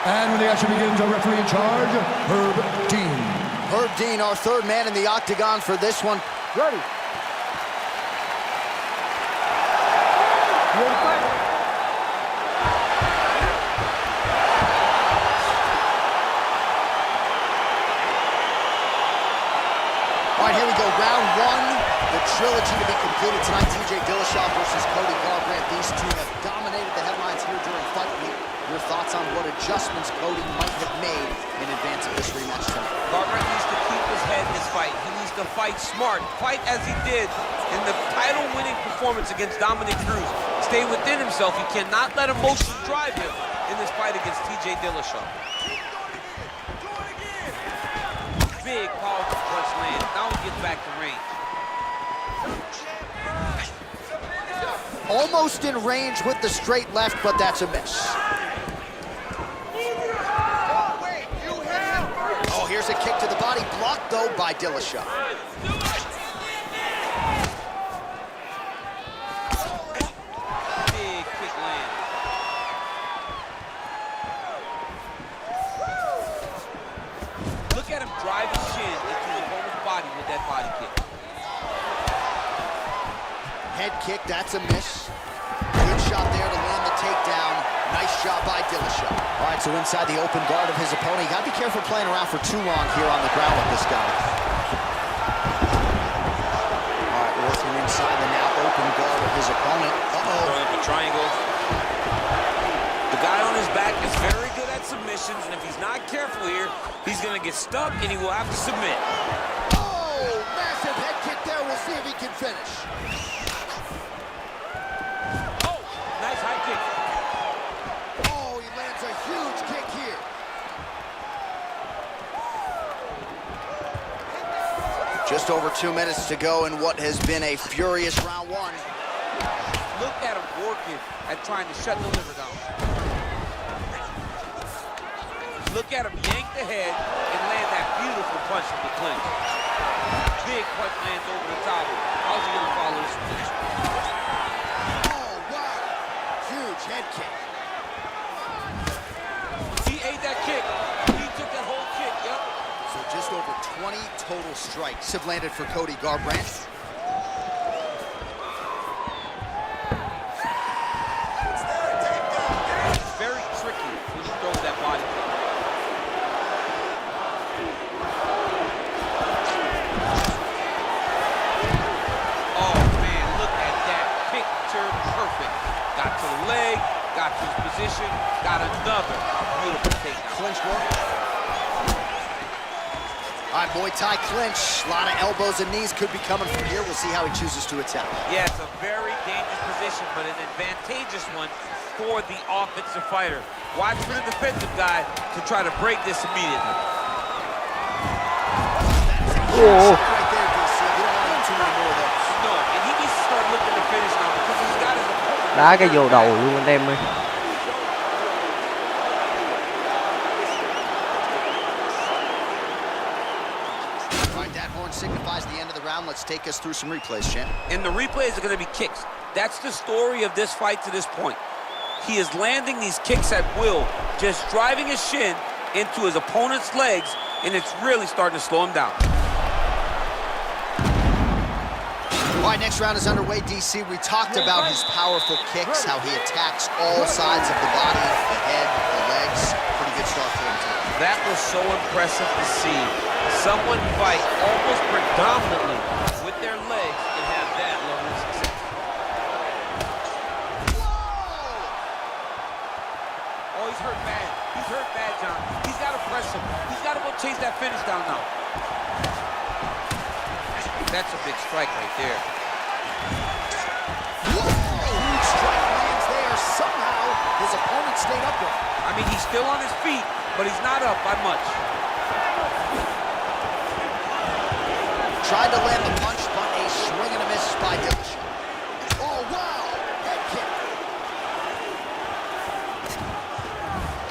And when the action begins, our referee in charge, Herb Dean. Herb Dean, our third man in the octagon for this one. Ready. All right, here we go, round 1, the trilogy to be completed tonight. TJ Dillashaw versus Cody Garbrandt. These two have dominated the headlines here during Fight Week. Your thoughts on what adjustments Cody might have made in advance of this rematch tonight? Garbrandt needs to keep his head in this fight. He needs to fight smart, fight as he did in the title-winning performance against Dominic Cruz. Stay within himself. He cannot let emotion drive him in this fight against TJ Dillashaw. Big, powerful punch lands. Now he gets back to range. Almost in range with the straight left, but that's a miss. Oh, here's a kick to the body, blocked though by Dillashaw. Big kick land. Look at him drive his chin into the opponent's body with that body kick. Head kick, that's a miss. Good shot there to land the takedown. Nice shot by Dillashaw. All right, so inside the open guard of his opponent. You gotta be careful playing around for too long here on the ground with this guy. All right, working inside the now open guard of his opponent. Throwing up a triangle. The guy on his back is very good at submissions, and if he's not careful here, he's gonna get stuck and he will have to submit. Oh, massive head kick there. We'll see if he can finish. Nice high kick. Oh, he lands a huge kick here. Just over 2 minutes to go in what has been a furious round 1. Look at him working at trying to shut the liver down. Look at him yank the head and land that beautiful punch in the clinch. Big punch lands over the top. How's he gonna follow this one? Huge head kick. He ate that kick. He took that whole kick, yep. So just over 20 total strikes have landed for Cody Garbrandt. Very tricky when he throws that body kick. Oh man, look at that. Picture perfect. Got to the leg, got to his position, got another beautiful takedown. Clinch work. All right, Muay Thai clinch. A lot of elbows and knees could be coming from here. We'll see how he chooses to attack. Yeah, it's a very dangerous position, but an advantageous one for the offensive fighter. Watch for the defensive guy to try to break this immediately. Whoa. Right there, DC. You don't want too many more of those. No, and he needs to start looking to finish now because he's got his opponent. Đá cái vô đầu luôn anh em ơi. All right, that horn signifies the end of the round. Let's take us through some replays, champ. And the replays are going to be kicks. That's the story of this fight to this point. He is landing these kicks at will, just driving his shin into his opponent's legs, and it's really starting to slow him down. All right, next round is underway, DC. We talked about his powerful kicks, how he attacks all sides of the body, the head, the legs. Pretty good start for him tonight. That was so impressive to see. Someone fight almost predominantly with their legs and have that level of success. Oh, he's hurt bad. He's hurt bad, John. He's got to press him. He's got to go chase that finish down now. That's a big strike right there. Huge strike lands there. Somehow, his opponent stayed upright. I mean, he's still on his feet, but he's not up by much. Tried to land the punch, but a swing and a miss by Dillashaw. Oh, wow! Head kick.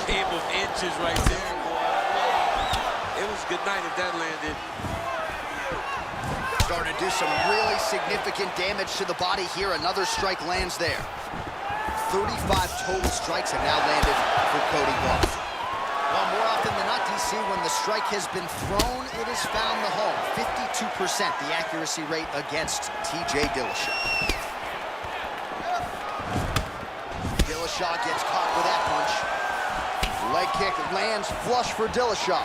Game of inches right there, boy. It was good night if that landed. Starting to do some really significant damage to the body here. Another strike lands there. 35 total strikes have now landed for Cody Garbrandt. Well, more often than not, DC, when the strike has been thrown, it has found the home. 52% the accuracy rate against TJ Dillashaw. Dillashaw gets caught with that punch. Leg kick lands flush for Dillashaw.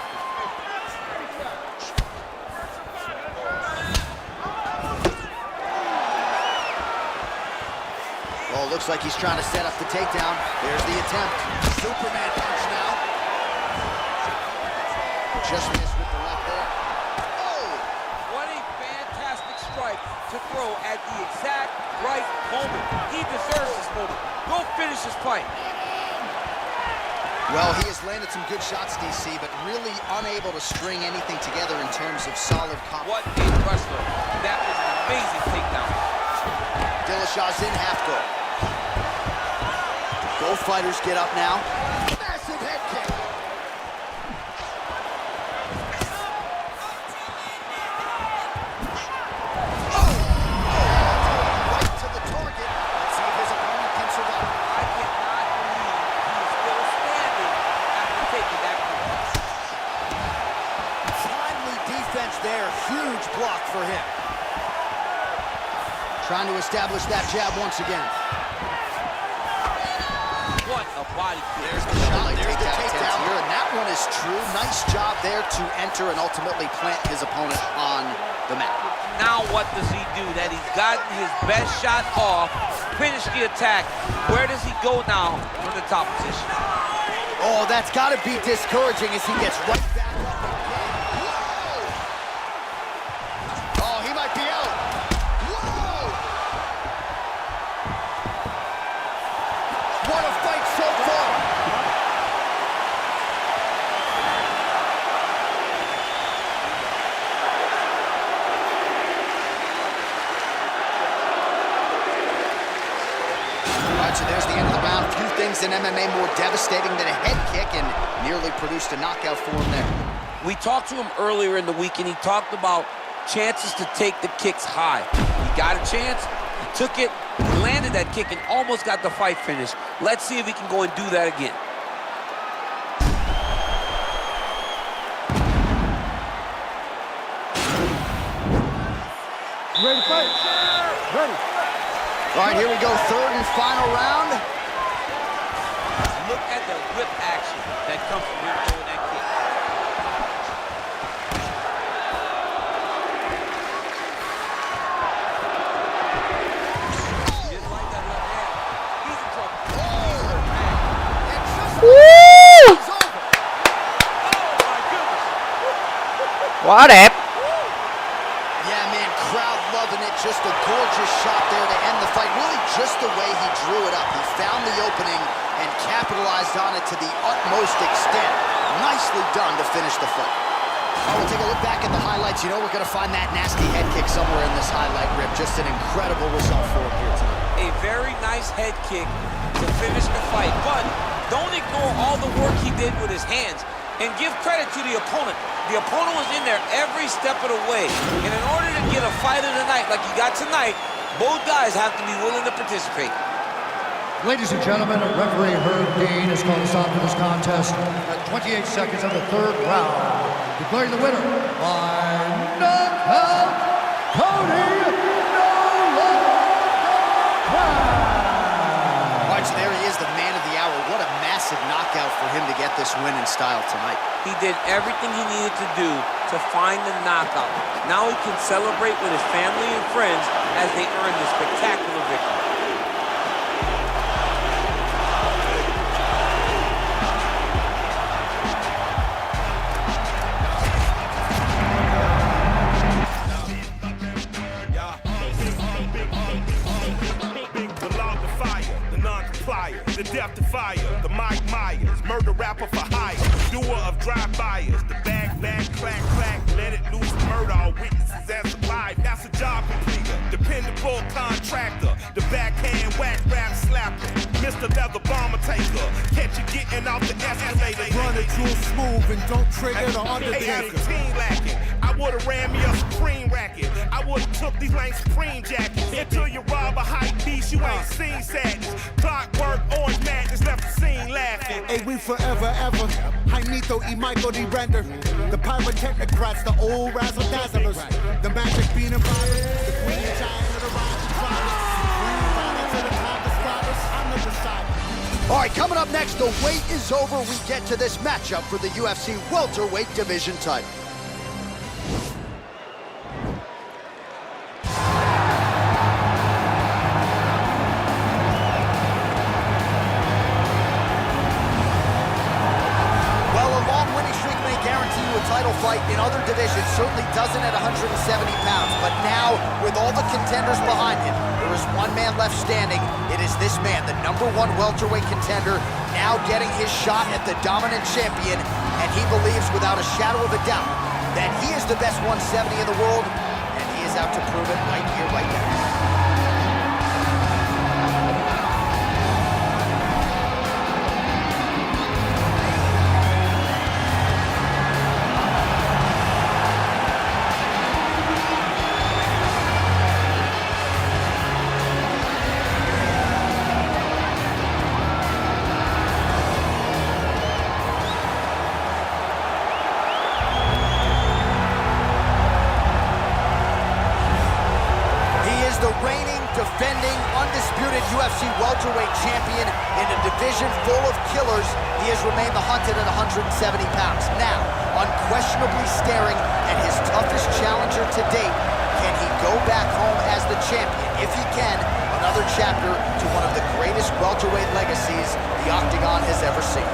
Oh, looks like he's trying to set up the takedown. There's the attempt. Superman punch now. Just missed with the left there. Oh! What a fantastic strike to throw at the exact right moment. He deserves this moment. Go finish his fight. Well, he has landed some good shots, DC, but really unable to string anything together in terms of solid combat. What a wrestler. That was an amazing takedown. Dillashaw's in half guard. Both fighters get up now. Massive head kick. Right to the target. Let's see if his opponent can survive. I cannot believe he is still standing after taking that punch. Timely defense there. Huge block for him. Trying to establish that jab once again. What a body kick. There's the shot. There's the takedown here, and that one is true. Nice job there to enter and ultimately plant his opponent on the mat. Now what does he do? That he's gotten his best shot off, finished the attack. Where does he go now from the top position? Oh, that's got to be discouraging as he gets right back up again. Whoa! Oh, he might be out. Whoa! What a fight so far! All right, so there's the end of the round. Few things in MMA more devastating than a head kick, and nearly produced a knockout for him there. We talked to him earlier in the week, and he talked about chances to take the kicks high. He got a chance, he took it, he landed that kick, and almost got the fight finished. Let's see if he can go and do that again. Ready to fight? Ready. All right, here we go, third and final round. Look at the whip action that comes from him throwing that kick. He didn't like that left hand. He's in trouble. He's hurt bad. And just Woo! it's over. Oh, my goodness. Quá đẹp. Yeah, man, crowd loving it. Just a gorgeous shot there to end the fight. Really just the way he drew it up. He found the opening and capitalized on it to the utmost extent. Nicely done to finish the fight. Oh, we'll take a look back at the highlights. You know we're going to find that nasty head kick somewhere in this highlight rip. Just an incredible result for him here tonight. A very nice head kick to finish the fight, but don't ignore all the work he did with his hands and give credit to the opponent. The opponent was in there every step of the way, and in order to get a fight of the night like you got tonight, both guys have to be willing to participate. Ladies and gentlemen, referee Herb Dean has called a stop to this contest at 28 seconds of the third round, declaring the winner by knockout, Cody All right, so there he is, the man of the hour. What a massive knockout for him to get this win in style tonight. He did everything he needed to do to find the knockout. Now he can celebrate with his family and friends as they earn this spectacular victory. The death defier, the Mike Myers, murder rapper for hire, doer of drive-bys, the bag, clack, let it loose, murder all witnesses as alive. That's a job completer, dependable contractor, the backhand whack rap slapper, Mr. Leather Bomber taker, catch you getting off the escalator. Run it real smooth and don't trigger the undertaker. 18 lacking, I would've ran me a Supreme racket. I would've took these lame Supreme jackets until you rob a hype beast, you ain't seen sadness. Clockwork, orange madness, left the scene laughing. Hey, we forever, ever. Jaimito y Michael D. Render. The pyrotechnocrats, the old razzle dazzlers. The magic bean and bottles. The queen giant of the rising flowers. Green valley to the top of squatters. I'm the decider. All right, coming up next, the wait is over. We get to this matchup for the UFC welterweight division title. Title fight in other divisions certainly doesn't at 170 pounds, but now with all the contenders behind him, there is one man left standing. It is this man, the #1 welterweight contender, now getting his shot at the dominant champion, and he believes without a shadow of a doubt that he is the best 170 in the world, and he is out to prove it right here, right now. Defending undisputed UFC welterweight champion in a division full of killers, he has remained the hunted at 170 pounds. Now, unquestionably staring at his toughest challenger to date, can he go back home as the champion? If he can, another chapter to one of the greatest welterweight legacies the Octagon has ever seen.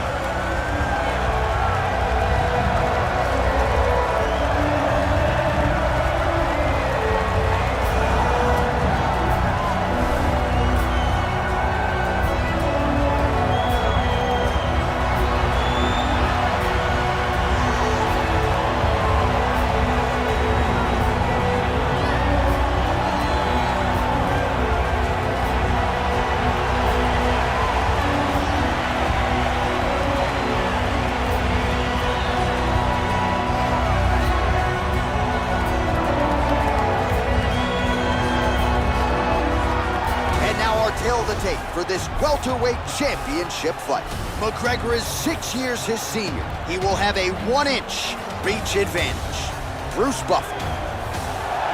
The tape for this welterweight championship fight. McGregor is 6 years his senior. He will have a 1-inch reach advantage. Bruce Buffer.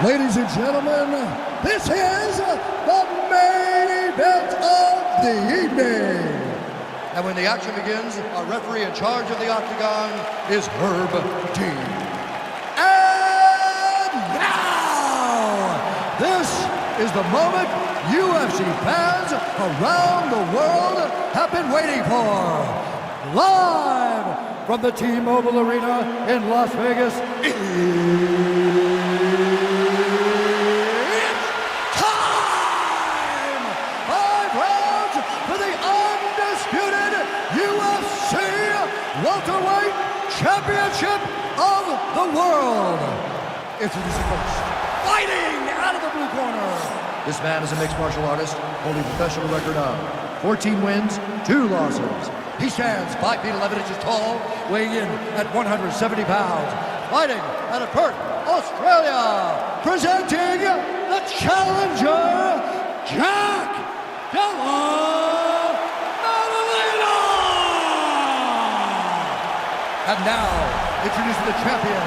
Ladies and gentlemen, this is the main event of the evening. And when the action begins, our referee in charge of the Octagon is Herb Dean. And now, this is the moment UFC fans around the world have been waiting for. Live from the T-Mobile Arena in Las Vegas, it's time! 5 rounds for the undisputed UFC welterweight championship of the world. Introducing first, fighting out of the blue corner. This man is a mixed martial artist, holding a professional record of 14 wins, 2 losses. He stands 5 feet 11 inches tall, weighing in at 170 pounds. Fighting out of Perth, Australia, presenting the challenger, Jack Della Maddalena! And now, introducing the champion,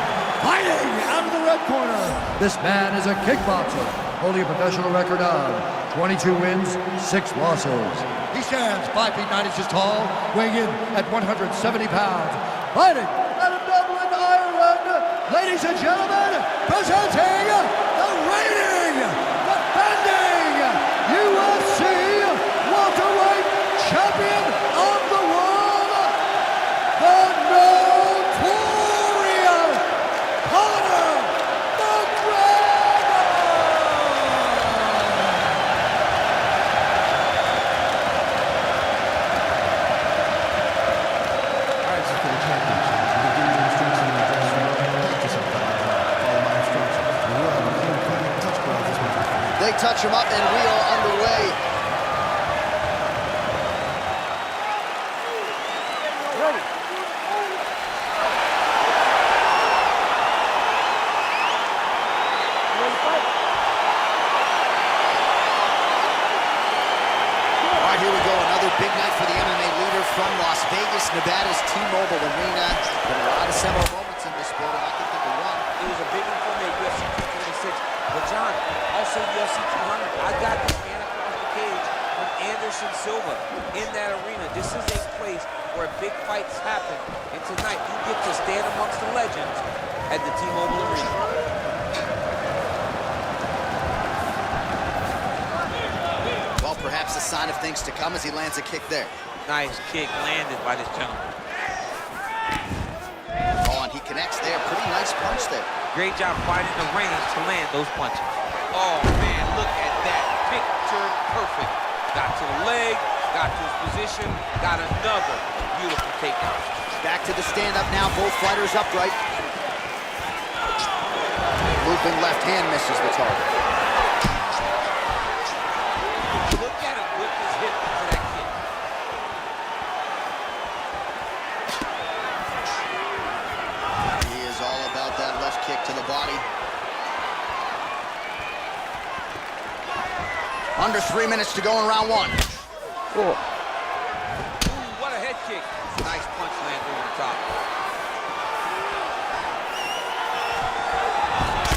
fighting out of the red corner. This man is a kickboxer, holding a professional record of 22 wins, 6 losses. He stands 5 feet 9 inches tall, weighing in at 170 pounds. Fighting out of Dublin, Ireland, ladies and gentlemen, presenting the reigning, defending UFC welterweight champion of the world, the notorious Conor McGregor! They touch him up and we are underway. Ready. All right, here we go. Another big night for the MMA leader from Las Vegas, Nevada's T-Mobile Arena. Been a lot of seminal moments in this building. I can think of one. It was a big one for me at UFC 246. But John, also UFC 200. I got to stand across the cage with Anderson Silva in that arena. This is a place where big fights happen. And tonight, you get to stand amongst the legends at the T-Mobile Arena. Well, perhaps a sign of things to come as he lands a kick there. Nice kick landed by this gentleman. Oh, and he connects there. Pretty nice punch there. Great job finding the range to land those punches. Oh, man, look at that. Picture perfect. Got to the leg, got to his position, got another beautiful takedown. Back to the stand-up now. Both fighters upright. Looping left hand misses the target. Look at him whip his hip into that kick. He is all about that left kick to the body. Under 3 minutes to go in round 1. Ủa, Ooh, what a head kick. Nice punch land over the top.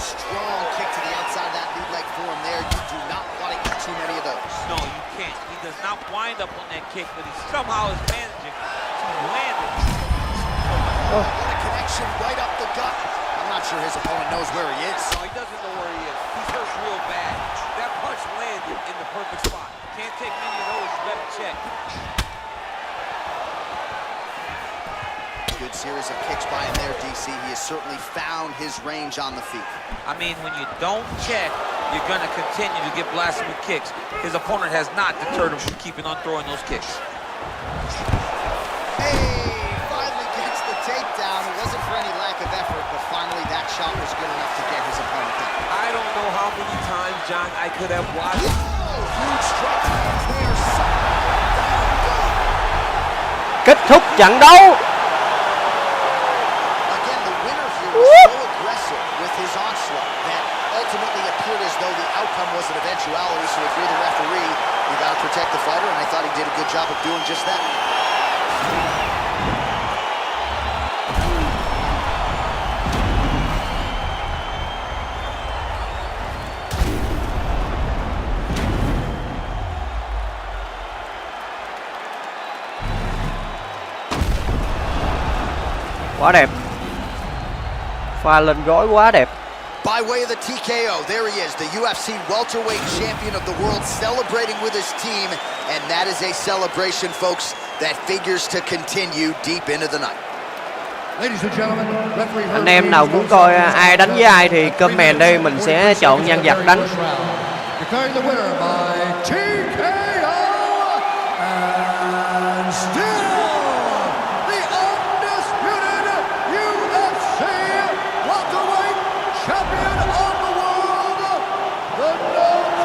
Strong kick to the outside of that lead leg form there. You do not want to eat too many of those. No, you can't. He does not wind up on that kick, but he somehow is managing to land it. What a connection right up the gut. I'm not sure his opponent knows where he is. No, he doesn't know where he is. He's hurt real bad. That punch landed in the perfect spot. Can't take many of those. You better check. Good series of kicks by him there, DC. He has certainly found his range on the feet. I mean, when you don't check, you're going to continue to get blasted with kicks. His opponent has not deterred him from keeping on throwing those kicks. Hey, finally gets the takedown. It wasn't for any lack of effort, but finally that shot was good enough to get his opponent down. I don't know how many times, John, I could have watched. Huge strike there. kết thúc trận đấu. Again, the winner here was so aggressive with his onslaught that ultimately appeared as though the outcome was an eventuality. So if you're the referee, you got to protect the fighter, and I thought he did a good job of doing just that. Quá đẹp. Pha lên gối quá đẹp. By way of the TKO, there he is, the UFC welterweight champion of the world, celebrating with his team, and that is a celebration, folks, that figures to continue deep into the night. Ladies and gentlemen, referee Anh em nào muốn coi ai đánh với ai thì comment đây, mình sẽ chọn nhân vật đánh. Declaring the winner by TKO and still the undisputed UFC welterweight champion of the world, the notorious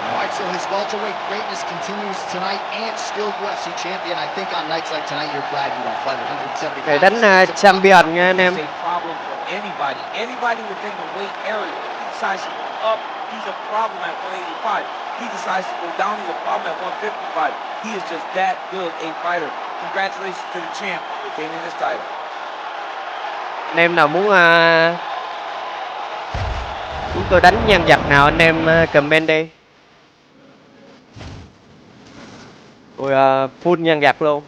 All right, so his welterweight greatness continues tonight and still UFC champion. I think on nights like tonight, you're glad you don't fight at 175. Để đánh champion nha anh em. It's a problem for anybody within the weight area. He decides to go up, he's a problem at 185. He decides to go down, he's a problem at 155. He is just that good a fighter. Congratulations to the champ for retaining his title. Anh em nào muốn tôi đánh nhân vật nào anh em comment đi. Tôi full nhân vật luôn.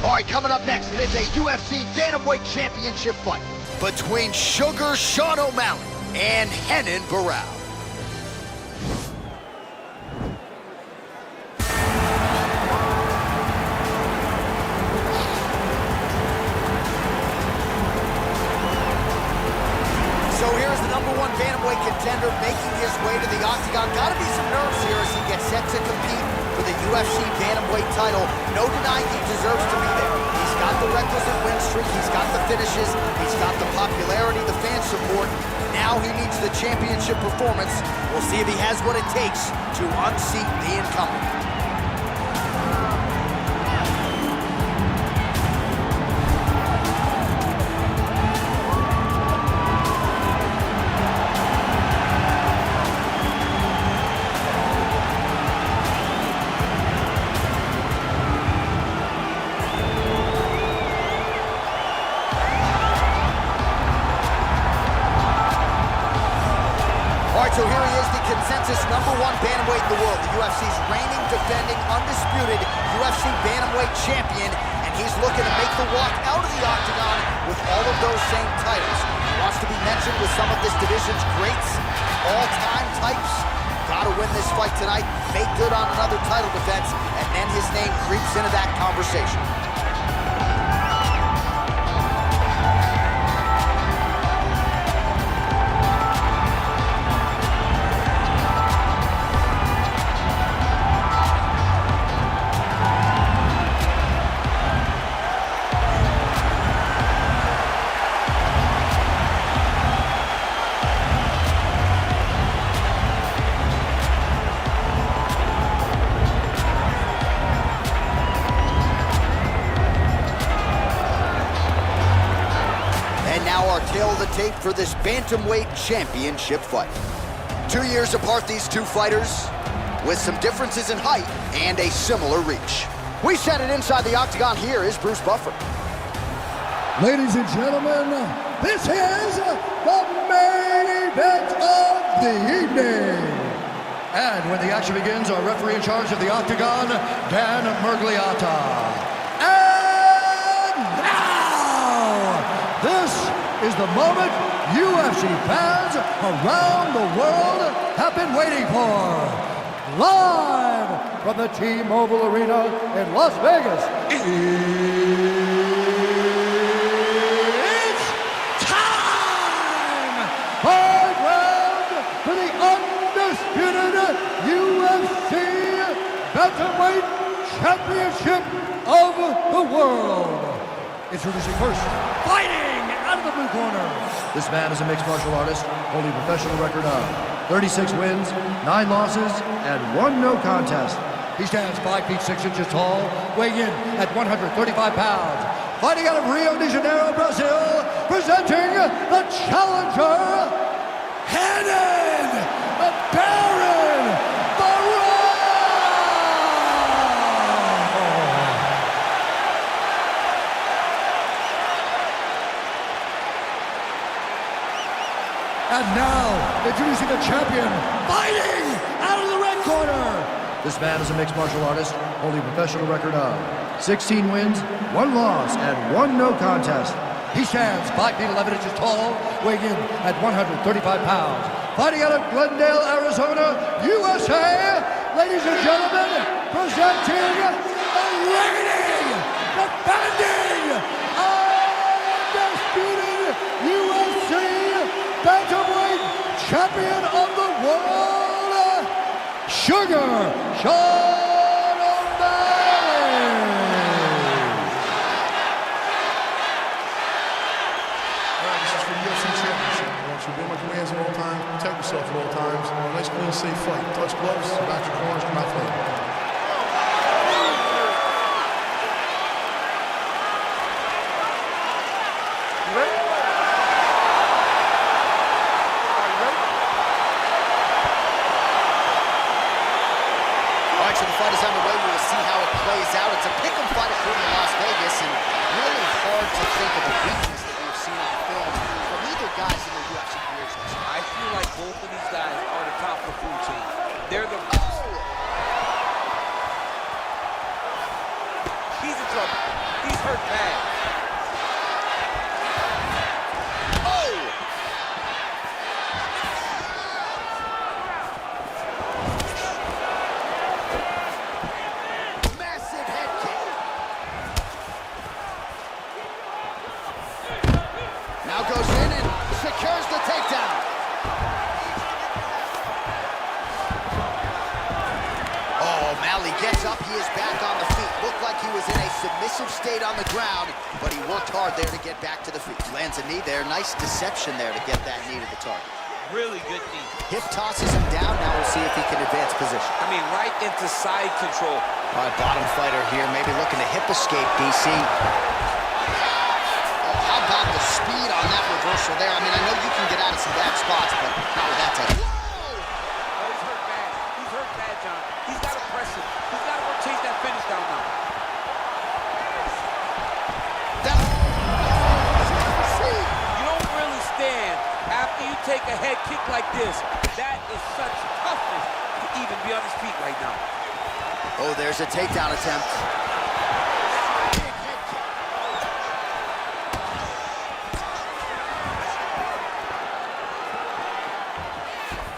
All right, coming up next, it is a UFC Bantamweight Championship fight between Sugar Sean O'Malley and Renan Barão. So here's the #1 Bantamweight contender making his way to the octagon. Gotta be some nerves here as he gets set to compete for the UFC Bantamweight title. No denying he deserves to be there. He's got the requisite win streak, he's got the finishes, he's got the popularity, the fan support. Now he needs the championship performance. We'll see if he has what it takes to unseat the incumbent. So here he is, the consensus #1 bantamweight in the world, the UFC's reigning, defending, undisputed UFC bantamweight champion, and he's looking to make the walk out of the octagon with all of those same titles. He wants to be mentioned with some of this division's greats, all-time types. Gotta win this fight tonight, make good on another title defense, and then his name creeps into that conversation. Tail of the tape for this bantamweight championship fight. 2 years apart, these two fighters, with some differences in height and a similar reach. We set it inside the octagon. Here is Bruce Buffer. Ladies and gentlemen, this is the main event of the evening. And when the action begins, our referee in charge of the octagon, Dan Murgliata. And now, this is the moment UFC fans around the world have been waiting for. Live from the T-Mobile Arena in Las Vegas, it's time! 5 round Introducing first, fighting out of the blue corner. This man is a mixed martial artist, holding a professional record of 36 wins, 9 losses, and 1 no contest. He stands 5 feet 6 inches tall, weighing in at 135 pounds. Fighting out of Rio de Janeiro, Brazil, presenting the challenger, Hannon, the Baron, And now, introducing the champion, fighting out of the red corner. This man is a mixed martial artist, holding a professional record of 16 wins, 1 loss, and 1 no contest. He stands 5 feet 11 inches tall, weighing in at 135 pounds. Fighting out of Glendale, Arizona, USA, ladies and gentlemen, presenting the reigning, defending, undisputed UFC bantamweight champion of the world, Sugar Sean O'Malley. All right, this is for the UFC Championship. I want you to obey my commands at all times, protect yourself at all times. Nice, clean, safe fight. Touch gloves, back your corners, come out fighting. So the fight is underway. We will see how it plays out. It's a pick'em fight according to Las Vegas, and really hard to think of a weakness that we've seen on film from either guys in their UFC careers. I feel like both of these guys are the top of the food chain. They're the... He's in trouble. He's hurt bad. Goes in and secures the takedown. Oh, O'Malley gets up. He is back on the feet. Looked like he was in a submissive state on the ground, but he worked hard there to get back to the feet. Lands a knee there. Nice deception there to get that knee to the target. Really good knee. Hip tosses him down. Now we'll see if he can advance position. I mean, right into side control. All right, bottom fighter here. Maybe looking to hip escape, DC. How about the speed on that reversal there? I mean, I know you can get out of some bad spots, but not with that type. Oh, he's hurt bad. He's hurt bad, John. He's got to press him. He's got to go chase that finish down now. You don't really stand after you take a head kick like this. That is such toughness to even be on his feet right now. Oh, there's a takedown attempt.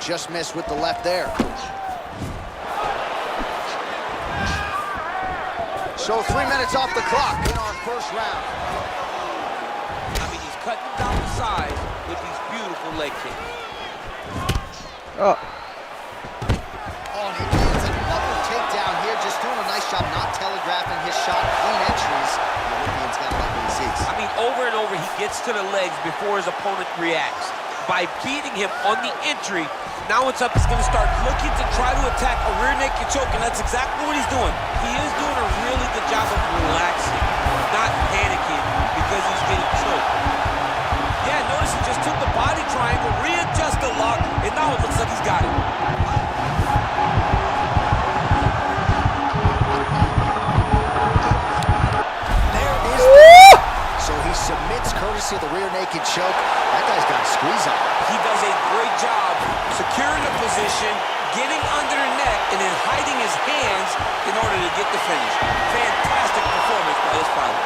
Just missed with the left there. So 3 minutes off the clock in our first round. I mean, he's cutting down the sides with these beautiful leg kicks. Oh. Oh, and he lands another takedown here, just doing a nice job not telegraphing his shot. Clean entries. The Olympian's got to like what he sees. I mean, over and over, he gets to the legs before his opponent reacts. By beating him on the entry, now it's up. He's going to start looking to try to attack a rear naked choke, and that's exactly what he's doing. He is doing a really good job of relaxing, not panicking because he's getting choked. Yeah, notice he just took the body triangle, readjusted the lock, and now it looks like he's got it. There is the... So he submits courtesy of the rear naked choke. That guy's got a squeeze on him. He does a great job securing the position, getting under the neck, and then hiding his hands in order to get the finish. Fantastic performance by this fighter.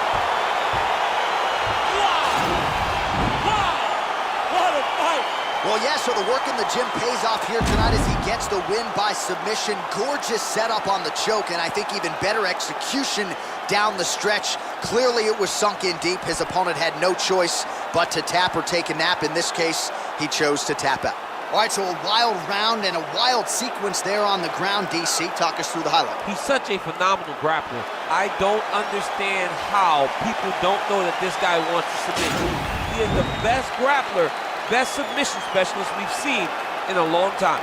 What a fight! Well, yeah, so the work in the gym pays off here tonight as he gets the win by submission. Gorgeous setup on the choke, and I think even better execution down the stretch. Clearly it was sunk in deep. His opponent had no choice but to tap or take a nap. In this case, he chose to tap out. All right, so a wild round and a wild sequence there on the ground. DC, talk us through the highlight. He's such a phenomenal grappler. I don't understand how people don't know that this guy wants to submit. He is the best grappler, best submission specialist we've seen in a long time.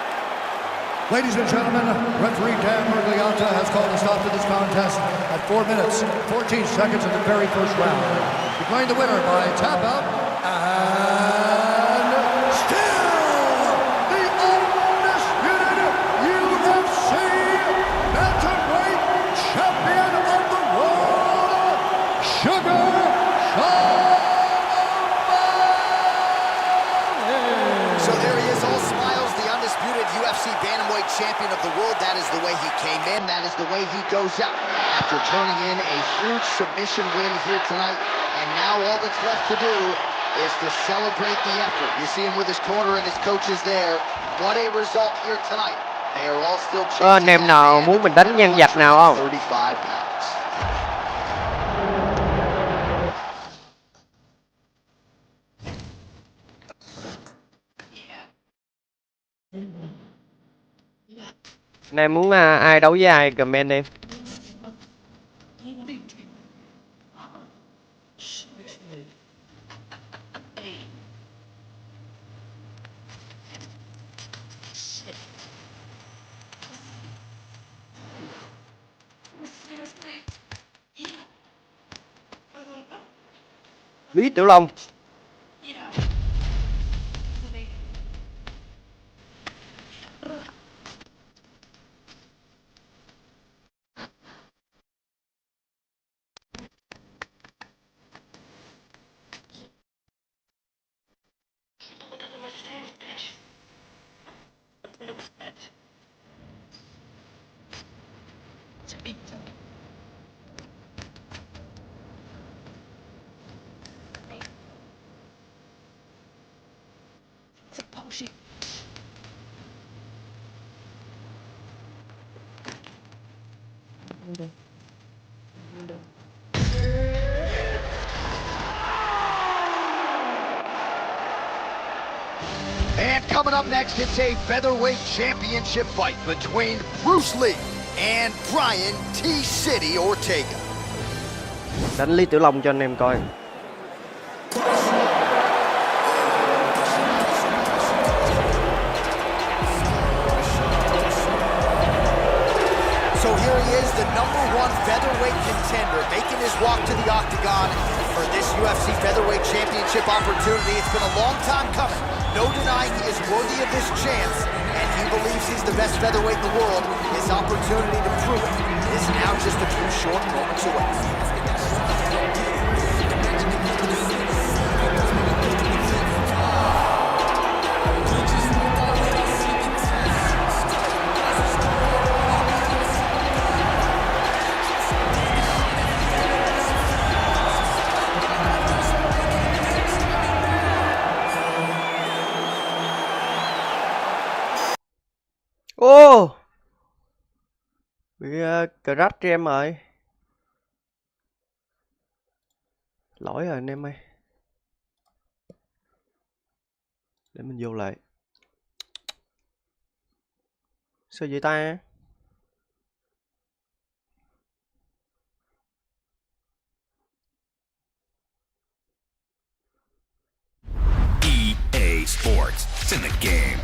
Ladies and gentlemen, referee Dan Mergliata has called a stop to this contest at 4 minutes, 14 seconds of the very first round. Declaring the winner by tap out, and still the undisputed UFC bantamweight champion of the world, Sugar Sean. So there he is, all smiles, the undisputed UFC bantamweight champion of the world. That is the way he came in. That is the way he goes out after turning in a huge submission win here tonight. And now all that's left to do is to celebrate the effort. You see him with his corner and his coaches there. What a result here tonight. They are all still Anh em nào muốn mình đánh nhân vật nào không? 35 pounds. Anh em muốn ai đấu với ai comment em. Lý Tiểu Long. And coming up next, it's a featherweight championship fight between Bruce Lee and Brian T. City Ortega. Đánh Lý Tiểu Long cho anh em coi. So here he is, the #1 featherweight contender, making his walk to the octagon for this UFC featherweight championship opportunity. It's been a long time coming. No denying he is worthy of this chance, and he believes he's the best featherweight in the world. His opportunity to prove it is now just a few short moments away. Ô, bị crash cho em rồi. Lỗi rồi anh em ơi. Để mình vô lại. Sao vậy ta? EA Sports. It's in the game.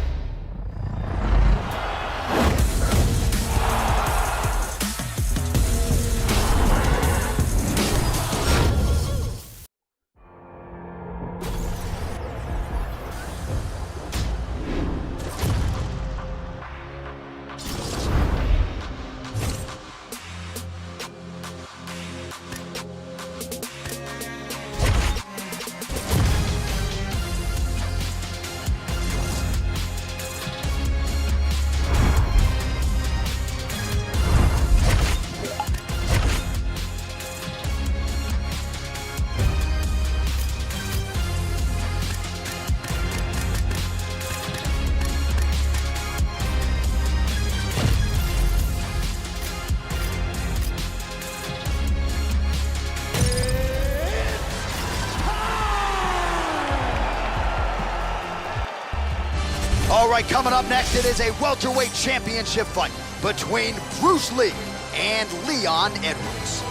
All right, coming up next, it is a welterweight championship fight between Bruce Lee and Leon Edwards.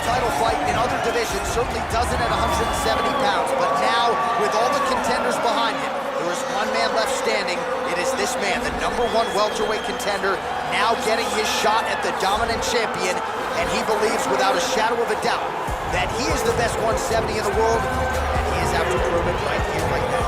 Title fight in other divisions certainly doesn't at 170 pounds, but now with all the contenders behind him, there is one man left standing. It is this man, the #1 welterweight contender, now getting his shot at the dominant champion, and he believes without a shadow of a doubt that he is the best 170 in the world, and he is out to prove it right here, right now.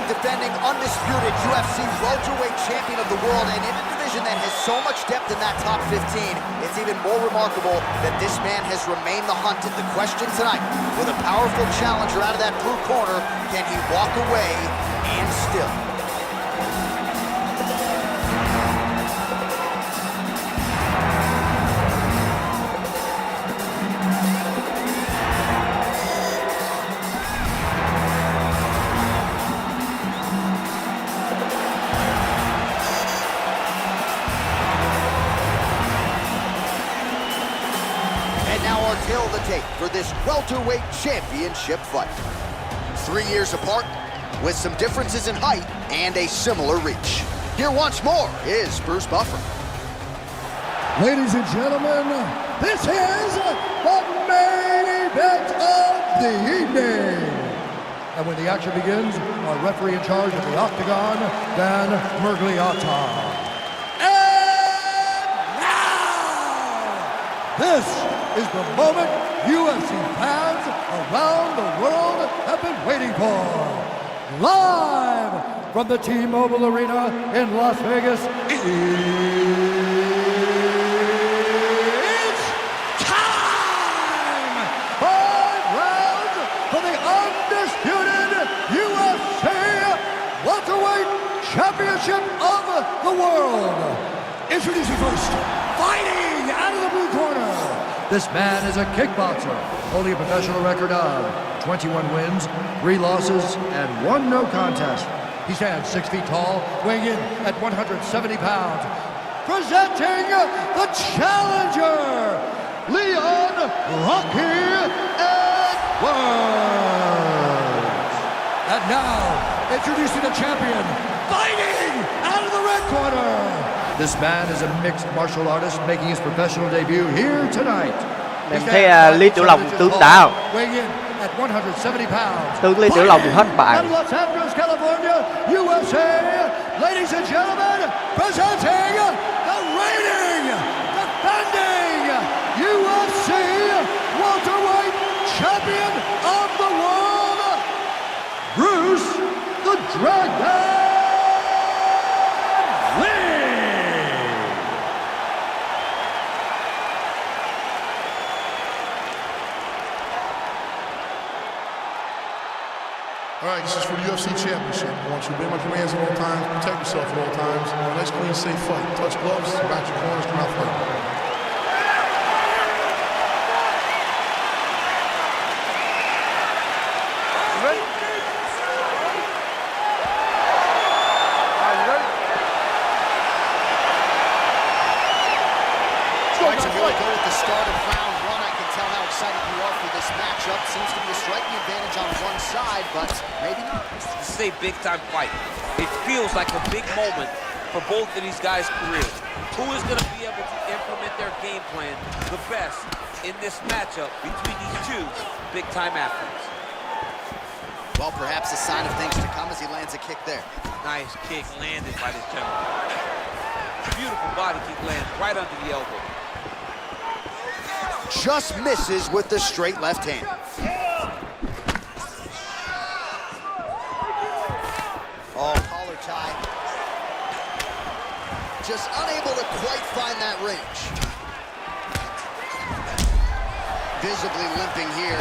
Defending undisputed UFC welterweight champion of the world, and in a division that has so much depth in that top 15, it's even more remarkable that this man has remained the hunted. The question tonight, with a powerful challenger out of that blue corner, can he walk away and still? Till the tape for this welterweight championship fight. 3 years apart, with some differences in height and a similar reach. Here once more is Bruce Buffer. Ladies and gentlemen, this is the main event of the evening. And when the action begins, our referee in charge of the Octagon, Dan Mergliata. And now, this is the moment UFC fans around the world have been waiting for. Live from the T-Mobile Arena in Las Vegas, it's time! 5 rounds for the undisputed UFC welterweight championship of the world. Introducing first, fighting out of the blue corner. This man is a kickboxer, holding a professional record of 21 wins, 3 losses, and 1 no contest. He stands 6 feet tall, weighing in at 170 pounds. Presenting the challenger, Leon Rocky Edwards. And now, introducing the champion, fighting out of the red corner. This man is a mixed martial artist making his professional debut here tonight. Em thấy Lý Tiểu Long tướng đá không? Tướng Lý Tiểu Long hết bài. Los Angeles, California, USA. Ladies and gentlemen, presenting the reigning, defending UFC welterweight champion of the world, Bruce the Dragon Lee. All right, this is for the UFC Championship. I want you to obey my commands at all times, protect yourself at all times. A nice, clean, safe fight. Touch gloves, back your corners, come out fight. All right, so here we go with the start of round 1. I can tell how excited you are for this matchup. Seems to be a striking advantage on one side, but maybe not. This is a big-time fight. It feels like a big moment for both of these guys' careers. Who is going to be able to implement their game plan the best in this matchup between these two big-time athletes? Well, perhaps a sign of things to come as he lands a kick there. Nice kick landed by this gentleman. Beautiful body kick lands right under the elbow. Just misses with the straight left hand. Oh, collar tie. just unable to quite find that range. Visibly limping here.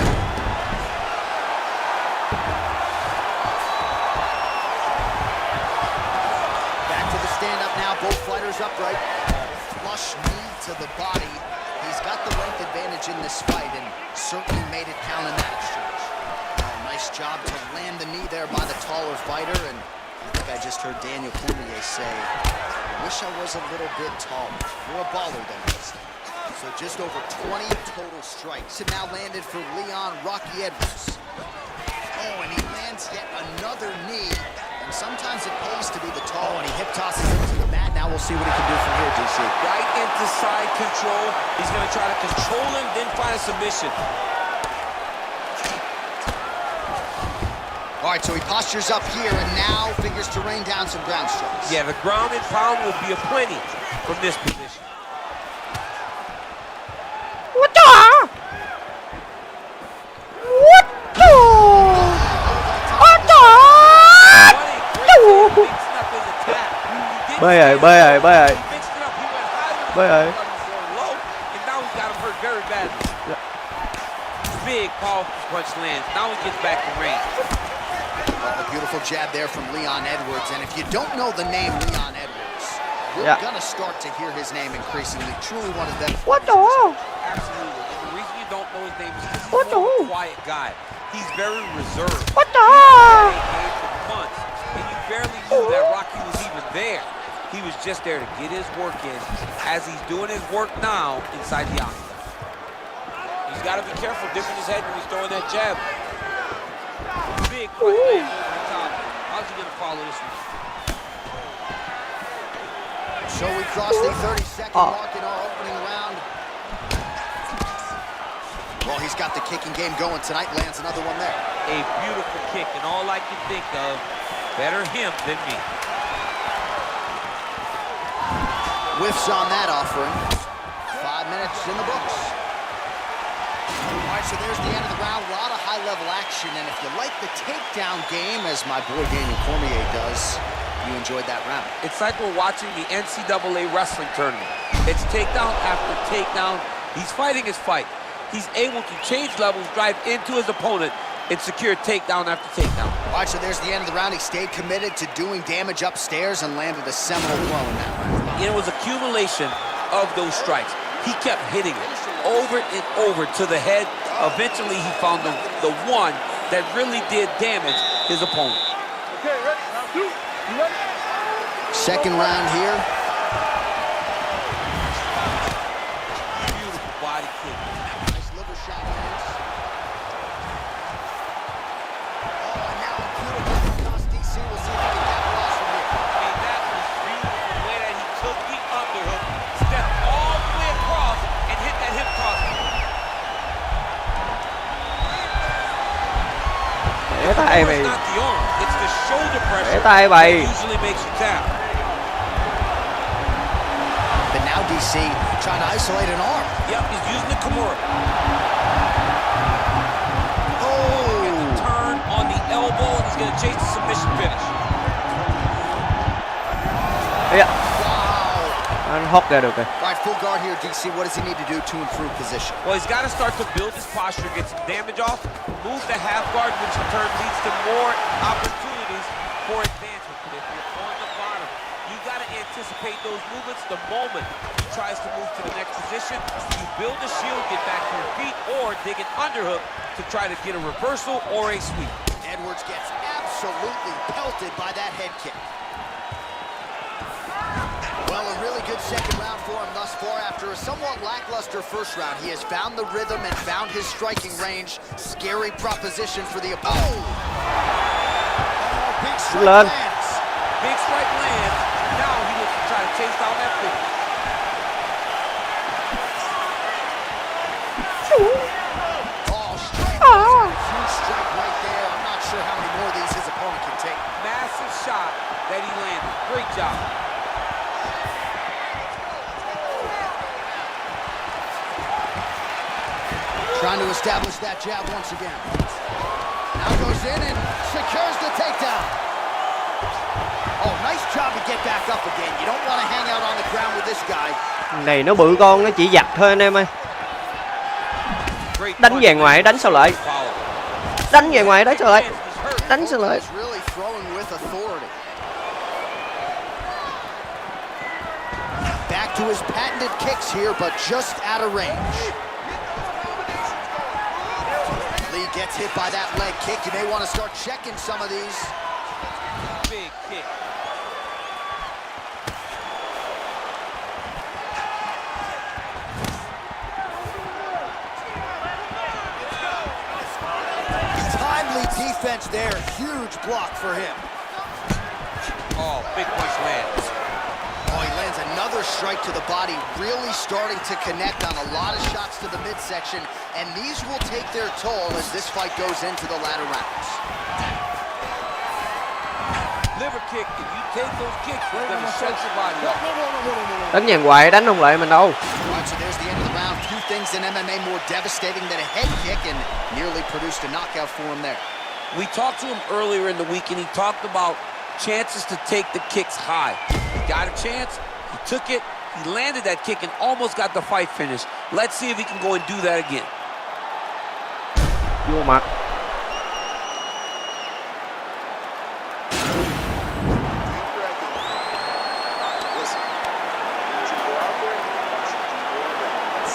Back to the stand-up now, both fighters upright. Flush knee to the body. He's got the length advantage in this fight and certainly made it count in that exchange. Nice job to land the knee there by the taller fighter, and I think I just heard Daniel Cormier say, I wish I was a little bit taller. You're a baller then, Wesley. So just over 20 total strikes. And now landed for Leon Rocky Edwards. Oh, and he lands yet another knee. And sometimes it pays to be the tall. And he hip tosses him to the mat. Now we'll see what he can do from here, DC. Right into side control. He's going to try to control him, then find a submission. All right, so he postures up here and now figures to rain down some ground strikes. Yeah, the ground and pound will be aplenty from this position. What the? What the? What the? Bơi ơi, bơi ơi, bơi ơi. Bơi ơi. And now he's got him hurt very badly. Big, powerful punch lands. Now he gets back to range. A beautiful jab there from Leon Edwards. And if you don't know the name Leon Edwards, you're gonna start to hear his name increasingly. Truly one of them. What the? Absolutely. And the reason you don't know his name is because he's a quiet guy. He's very reserved. What the? Months, and you barely knew that Rocky was even there. He was just there to get his work in as he's doing his work now inside the octagon. He's got to be careful dipping his head when he's throwing that jab. Big quick land over the top. How's he going to follow this one? So we crossed the 30-second mark in our opening round. Well, he's got the kicking game going tonight. Lands another one there. A beautiful kick, and all I can think of, better him than me. Whiffs on that offering. 5 minutes in the books. All right, so there's the end of the round. A lot of high-level action, and if you like the takedown game, as my boy Daniel Cormier does, you enjoyed that round. It's like we're watching the NCAA wrestling tournament. It's takedown after takedown. He's fighting his fight. He's able to change levels, drive into his opponent, and secure takedown after takedown. All right, so there's the end of the round. He stayed committed to doing damage upstairs and landed a seminal blow in that round. It was accumulation of those strikes. He kept hitting it over and over to the head. Eventually, he found the one that really did damage his opponent. Okay, ready? Round two. You ready? Second round here. Beautiful body kick. Nice liver shot lands. Oh, and now a beautiful cross DC. We'll see if he can capitalize from here. I mean, that was beautiful the way that he took the underhook, stepped all the way across, and hit that hip toss. Để tay mày. It's not the arm, it's the shoulder pressure Để tay mày. that usually makes you tap. But now DC trying to isolate an arm. Yep, he's using the Kimura. Oh! Get the turn on the elbow, and he's going to chase the submission finish. Yeah. Wow! Anh hốt ra được rồi. All right, full guard here, DC. What does he need to do to improve position? Well, he's got to start to build his posture, get some damage off, move the half guard, which in turn leads to more opportunities for advancement. But if you're on the bottom, you got to anticipate those movements the moment he tries to move to the next position. You build a shield, get back to your feet, or dig an underhook to try to get a reversal or a sweep. Edwards gets absolutely pelted by that head kick. Well, a really good second round for him thus far. After a somewhat lackluster first round, he has found the rhythm and found his striking range. Scary proposition for the opponent. Oh, big strike Lên. lands. Big strike lands. Now he looks to try to chase down that finish. Oh, straight. Huge strike right there. I'm not sure how many more of these his opponent can take. Massive shot that he landed. Great job. Trying to establish that jab once again. Now goes in and secures the takedown. Oh, nice job to get back stuff again. You don't want to hang out on the ground with this guy. Này nó bự con, nó chỉ giặt thôi anh em ơi. Đánh về ngoài, đánh sao lại? Đánh về ngoài, đánh sao lại? Đánh sao lại? Back to his patented kicks here, but just out of range. Lee gets hit by that leg kick. You may want to start checking some of these. Big kick. Timely defense there. Huge block for him. Oh, big punch lands. Oh, he lands another strike to the body, really starting to connect on a lot of shots to the midsection, and these will take their toll as this fight goes into the latter rounds. Liver kick, if you take those kicks, you're gonna shut your body up. Đánh về ngoài, đánh không lại mình đâu. Right, so there's the end of the round. Few things in MMA more devastating than a head kick, and nearly produced a knockout for him there. We talked to him earlier in the week, and he talked about chances to take the kicks high. He got a chance, he took it, he landed that kick and almost got the fight finished. Let's see if he can go and do that again. Vô mặt.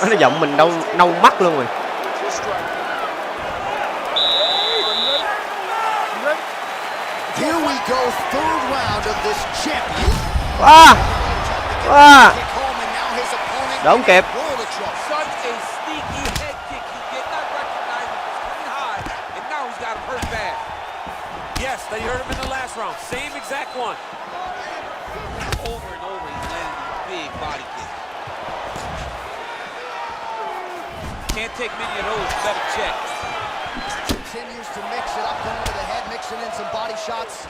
Nó giọng mình đâu nâu mắt luôn rồi. Here we go, third round of this champion. Wow. Wow. Don't kịp. Such a sneaky head kick. He did not recognize it was coming high, and now he's got him hurt bad. Yes, they hurt him in the last round. Same exact one. Over and over, he landed these big body kicks. Can't take many of those. Better check. Continues to mix it up, going to the head, mixing in some body shots.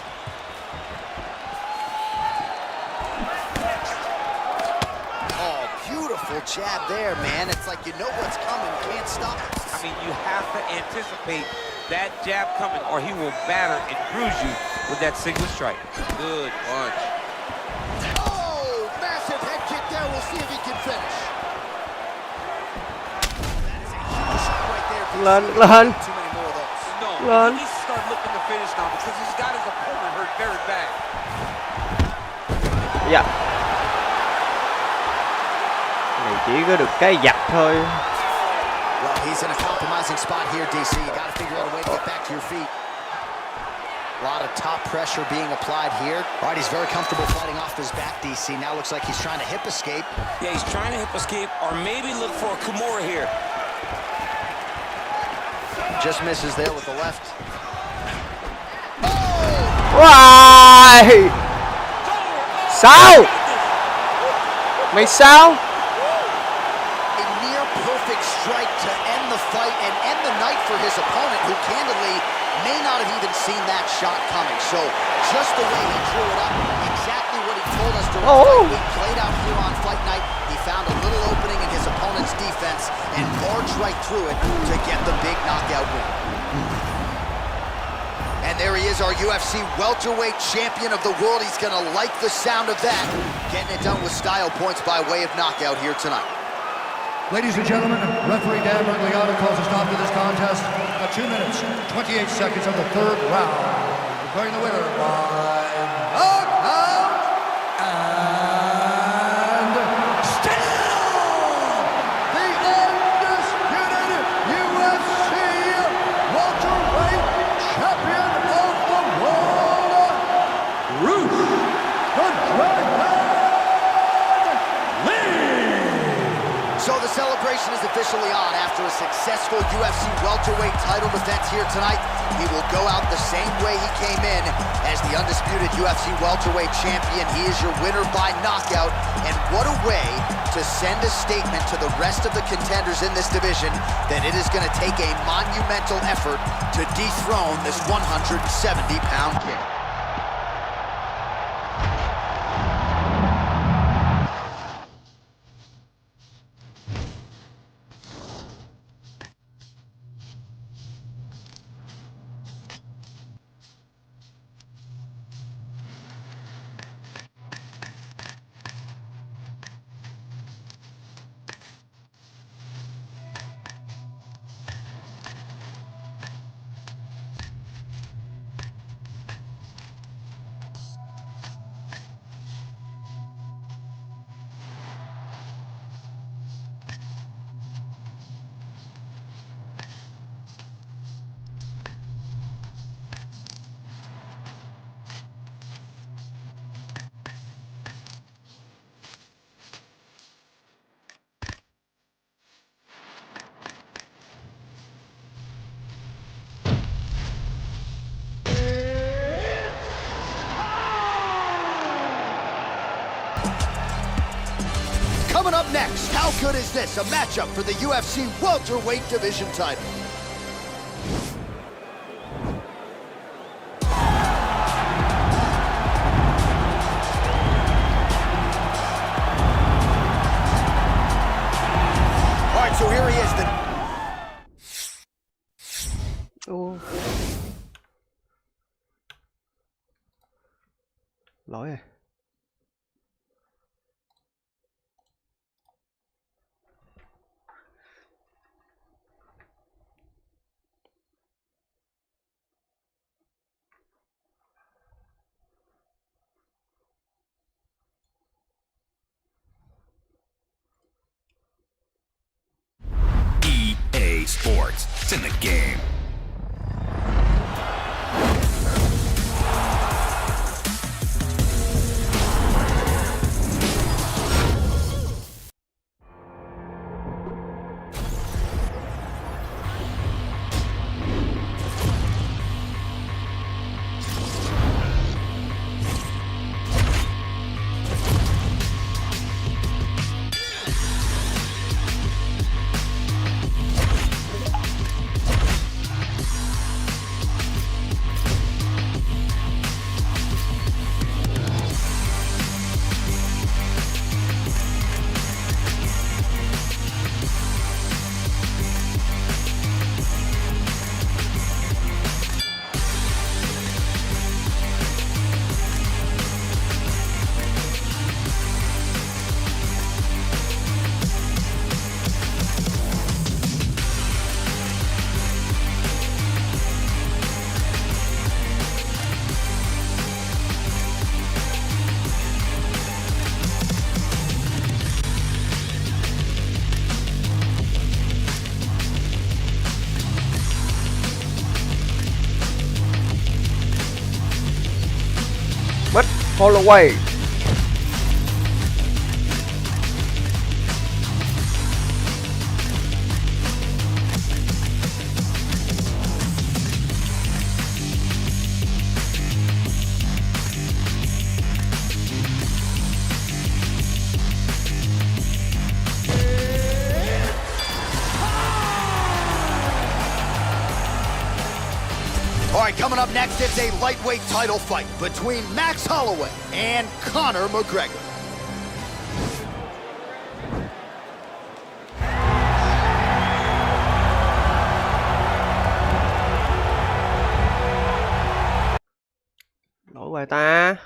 Oh, beautiful jab there, man. It's like you know what's coming, can't stop it. I mean, you have to anticipate that jab coming or he will batter and bruise you with that single strike. Good punch. Oh, massive head kick there. We'll see if he can finish. That is a huge shot right there. Lên. Too many more of those. No, Run. he needs to start looking to finish now because he's got his opponent hurt very bad. Dạ. Này chỉ có được cái giặt thôi. Well, he's in a compromising spot here, DC. You got to figure out a way to get back to your feet. A lot of top pressure being applied here. All right, he's very comfortable fighting off his back, DC. Now looks like he's trying to hip escape. Yeah, he's trying to hip escape or maybe look for a Kimura here. Just misses there with the left. Wow. Sao? Mày sao? A near perfect strike to end the fight and end the night for his opponent, who candidly may not have even seen that shot coming. So just the way he drew it up, exactly what he told us during the fight week played out here on Fight Night. He found a little opening in his opponent's defense and barged right through it to get the big knockout win. And there he is, our UFC welterweight champion of the world. He's gonna like the sound of that. Getting it done with style points by way of knockout here tonight. Ladies and gentlemen, referee Dan Bergliano calls a stop to this contest at 2 minutes, 28 seconds of the third round. Declaring the winner by knockout and still the undisputed UFC welterweight champion of the world, Bruce the Dragon Lee. So the celebration is officially on after a successful UFC welterweight title defense here tonight. He will go out the same way he came in as the undisputed UFC welterweight champion. He is your winner by knockout, and what a way to send a statement to the rest of the contenders in this division that it is going to take a monumental effort to dethrone this 170-pound kid. Coming up next, how good is this? A matchup for the UFC welterweight division title. All right, so here he is. Lỗi rồi. EA Sports. It's in the game. Holloway. All right, coming up next, it's a lightweight title fight between Max Holloway and Conor McGregor. Đổi bài ta.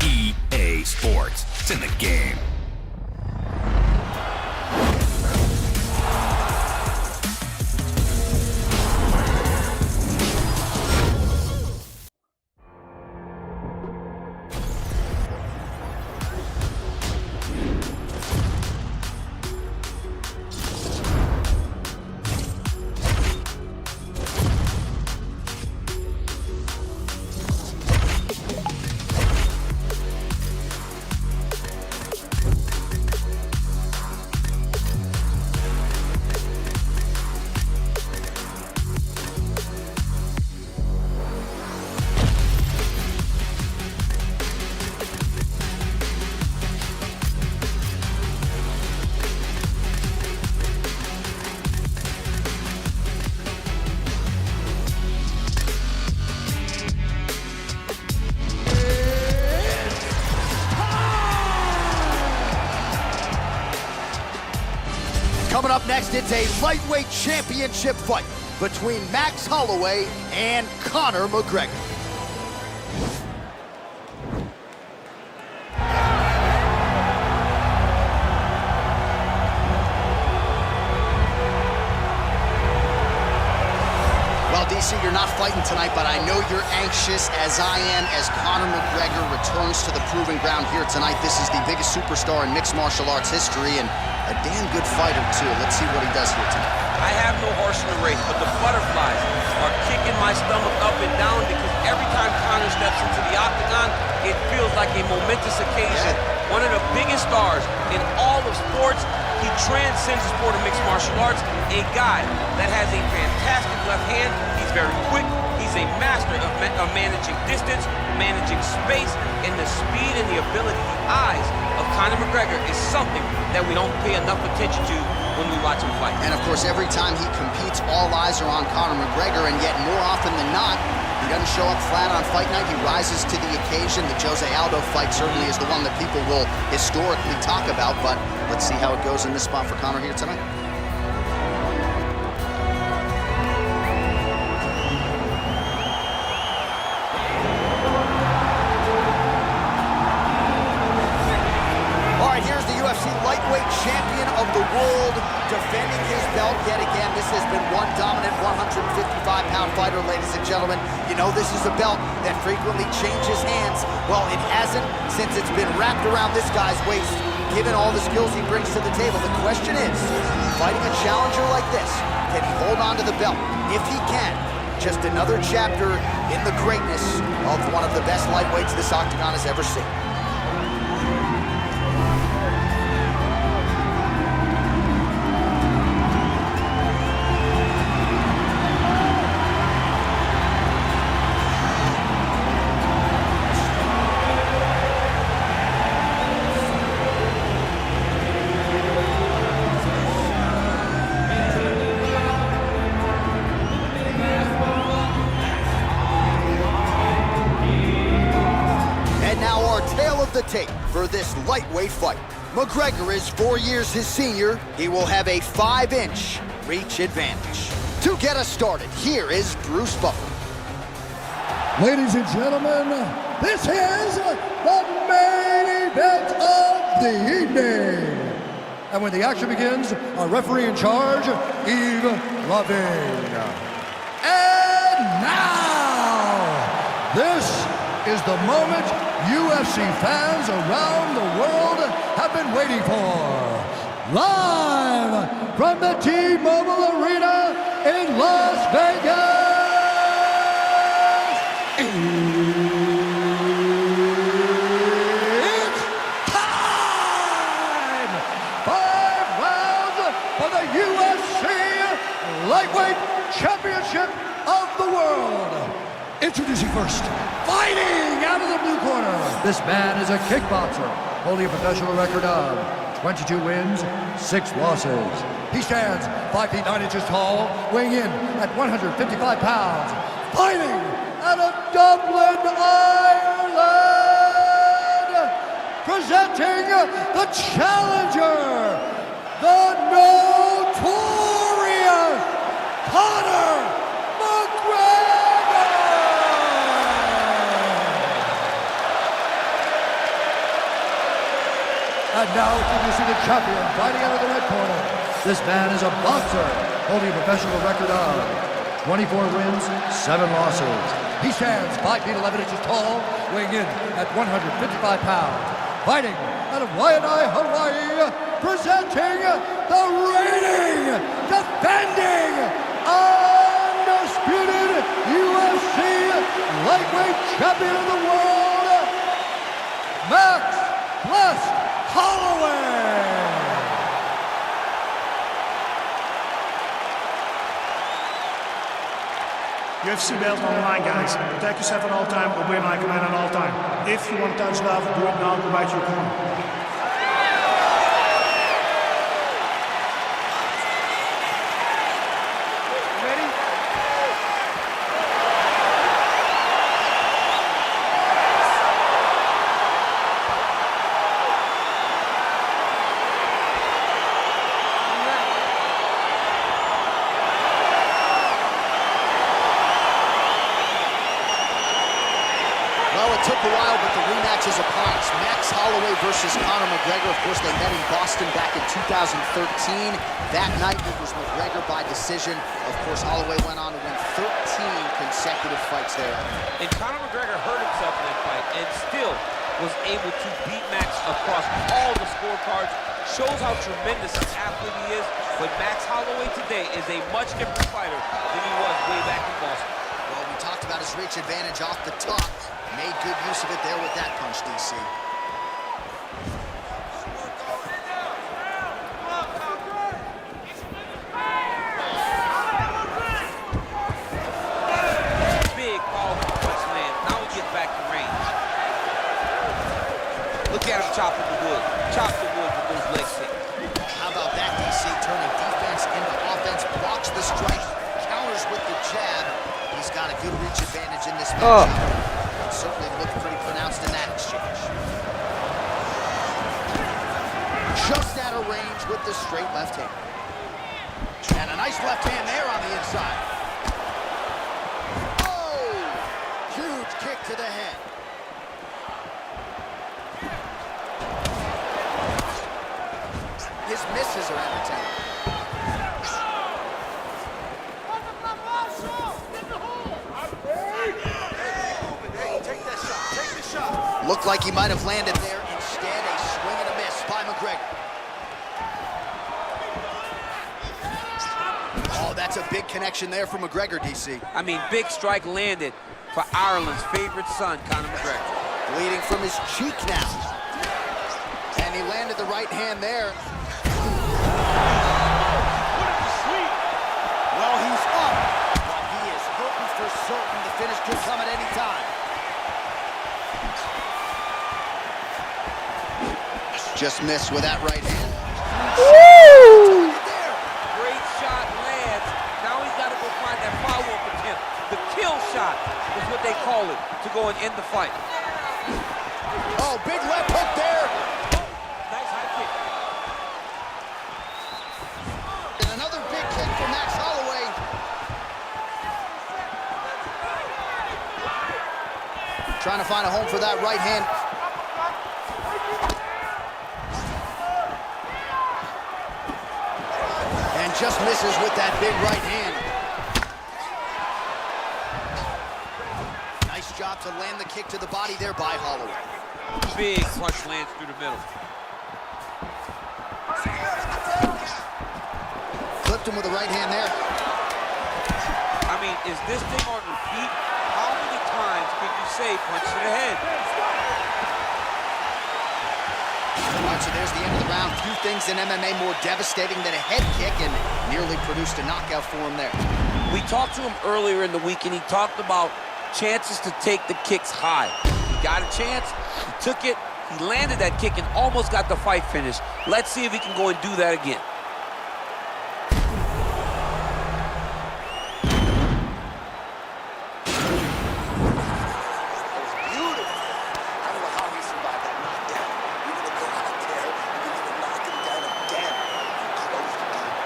EA Sports. It's in the game. Coming up next, it's a lightweight championship fight between Max Holloway and Conor McGregor. Well, DC, you're not fighting tonight, but I know you're anxious, as I am, as Conor McGregor returns to the proving ground here tonight. This is the biggest superstar in mixed martial arts history, and a damn good fighter, too. Let's see what he does here tonight. I have no horse in the race, but the butterflies are kicking my stomach up and down because every time Conor steps into the octagon, momentous occasion. One of the biggest stars in all of sports. He transcends the sport of mixed martial arts. A guy that has a fantastic left hand. He's very quick. He's a master of managing distance, managing space, and the speed and the ability, the eyes of Conor McGregor is something that we don't pay enough attention to when we watch him fight. And of course, every time he competes, all eyes are on Conor McGregor, and yet more often than not, he doesn't show up flat on fight night. He rises to the occasion. The Jose Aldo fight certainly is the one that people will historically talk about, but let's see how it goes in this spot for Conor here tonight. Lightweight champion of the world, defending his belt yet again. This has been one dominant 155-pound fighter, ladies and gentlemen. You know this is a belt that frequently changes hands. Well, it hasn't since it's been wrapped around this guy's waist, given all the skills he brings to the table. The question is, fighting a challenger like this, can he hold on to the belt? If he can, just another chapter in the greatness of one of the best lightweights this octagon has ever seen. The tape for this lightweight fight. McGregor is 4 years his senior. He will have a 5-inch reach advantage. To get us started, here is Bruce Buffer. Ladies and gentlemen, this is the main event of the evening. And when the action begins, our referee in charge, Yves Lavigne. And now, this is the moment UFC fans around the world have been waiting for. Live from the T-Mobile Arena in Las Vegas, it's time! 5 rounds for the UFC Lightweight Championship of the World. Introducing first, fighting out of the blue corner. This man is a kickboxer, holding a professional record of 22 wins, 6 losses. He stands 5 feet 9 inches tall, weighing in at 155 pounds. Fighting out of Dublin, Ireland, presenting the challenger, the notorious Conor McGregor. And now introducing the champion, fighting out of the red corner. This man is a boxer, holding a professional record of 24 wins, 7 losses. He stands 5 feet 11 inches tall, weighing in at 155 pounds. Fighting out of Waianae, Hawaii, presenting the reigning, defending, undisputed UFC lightweight champion of the world, Max Blessed Holloway! UFC belt on the line, guys. Protect yourself at all time, obey my command at all time. If you want to touch love, do it now, go back to your corner. Took a while, but the rematch is upon us. Max Holloway versus Conor McGregor. Of course, they met in Boston back in 2013. That night, it was McGregor by decision. Of course, Holloway went on to win 13 consecutive fights there. And Conor McGregor hurt himself in that fight and still was able to beat Max across all the scorecards. Shows how tremendous an athlete he is. But Max Holloway today is a much different fighter than he was way back in Boston. Well, we talked about his reach advantage off the top. Made good use of it there with that punch, DC. Big, powerful punch land. Now he gets back to range. Look at him chopping the wood. Chop the wood with those legs hit. How about that, DC? Turning defense into offense, blocks the strike, counters with the jab. He's got a good reach advantage in this matchup. Certainly looked pretty pronounced in that exchange. Just out of range with the straight left hand. And a nice left hand there on the inside. Oh! Huge kick to the head. His misses are entertaining. Looked like he might have landed there. Instead, a swing and a miss by McGregor. Oh, that's a big connection there for McGregor, DC. I mean, big strike landed for Ireland's favorite son, Conor McGregor. Bleeding from his cheek now. And he landed the right hand there. Well, he's up, but he is hoping for certain the finish could come at any time. Just missed with that right hand. Woo! Great shot lands. Now he's got to go find that follow-up attempt. The kill shot is what they call it, to go and end the fight. Oh, big left hook there. Nice high kick. And another big kick from Max Holloway. Trying to find a home for that right hand. And just misses with that big right hand. Nice job to land the kick to the body there by Holloway. Big punch lands through the middle. Clipped him with the right hand there. I mean, is this thing on repeat? How many times can you say punch to the head? All right, so there's the end of the round. Few things in MMA more devastating than a head kick, and nearly produced a knockout for him there. We talked to him earlier in the week, and he talked about chances to take the kicks high. He got a chance, he took it, he landed that kick and almost got the fight finished. Let's see if he can go and do that again.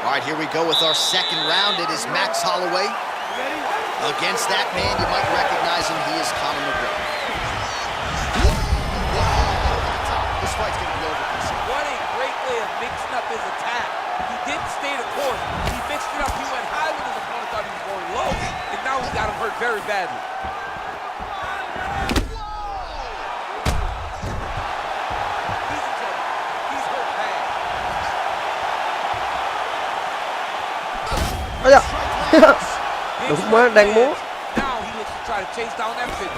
All right, here we go with our second round. It is Max Holloway. Against that man, you might recognize him. He is Conor McGregor. This fight's going to be over. What a great way of mixing up his attack. He didn't stay the course. He mixed it up. He went high when his opponent thought he was going low, and now he's got him hurt very badly. He's in trouble. He's hurt bad. Ôi da. Đúng mới đang múa. Now he looks to try to chase down that finish.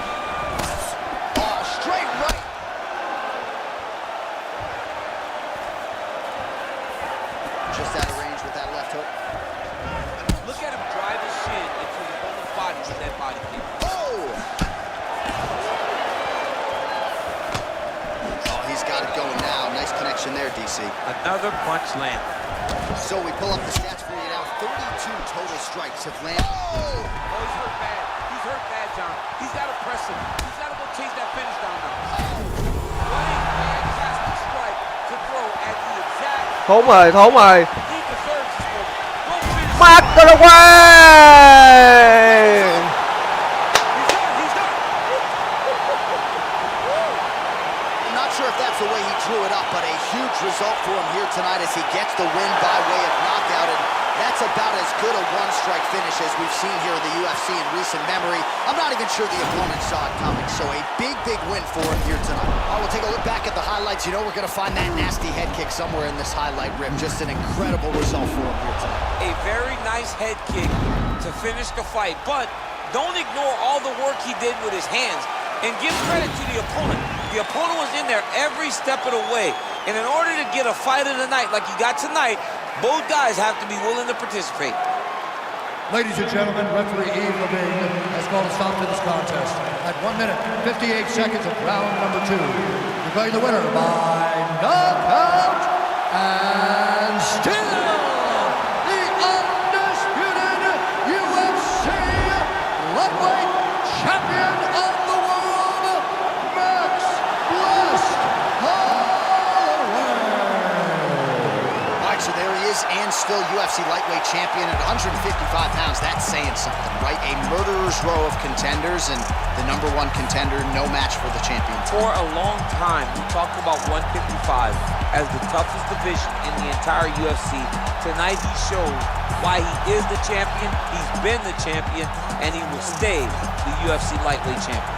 Straight right. Just out of range with that left hook. Look at him drive his shin into his opponent's body with that body kick. Oh, he's got it going now. Nice connection there, DC. Another punch land. So we pull up the stats for you now. 32 total strikes have landed. Oh, he's hurt bad. He's hurt bad, John. He's got to press him. He's got to go chase that finish down now. What a fantastic strike to throw at the exact... Thốn rồi, thốn rồi. He deserves this one. Go finish. Bắt cho nó qua. He's done. I'm not sure if that's the way he drew it up, but a huge result for him here tonight as he gets the win by way of knockout. And that's about as good a one-strike finish as we've seen here in the UFC in recent memory. I'm not even sure the opponent saw it coming, so a big, big win for him here tonight. All right, we'll take a look back at the highlights. You know we're going to find that nasty head kick somewhere in this highlight rip. Just an incredible result for him here tonight. A very nice head kick to finish the fight, but don't ignore all the work he did with his hands. And give credit to the opponent. The opponent was in there every step of the way. And in order to get a fight of the night like you got tonight, both guys have to be willing to participate. Ladies and gentlemen, referee Yves Levine has called a stop to this contest at 1 minute, 58 seconds of round number 2. Declaring the winner by knockout and still the undisputed UFC lightweight champion of the world, Max Blessed Holloway. All right, so there he is, and still UFC lightweight champion at 155 pounds. That's saying something, right? A murderer's row of contenders, and the #1 contender, no match for the champion. For a long time, we talked about 155 as the toughest division in the entire UFC. Tonight, he shows why he is the champion, he's been the champion, and he will stay the UFC lightweight champion.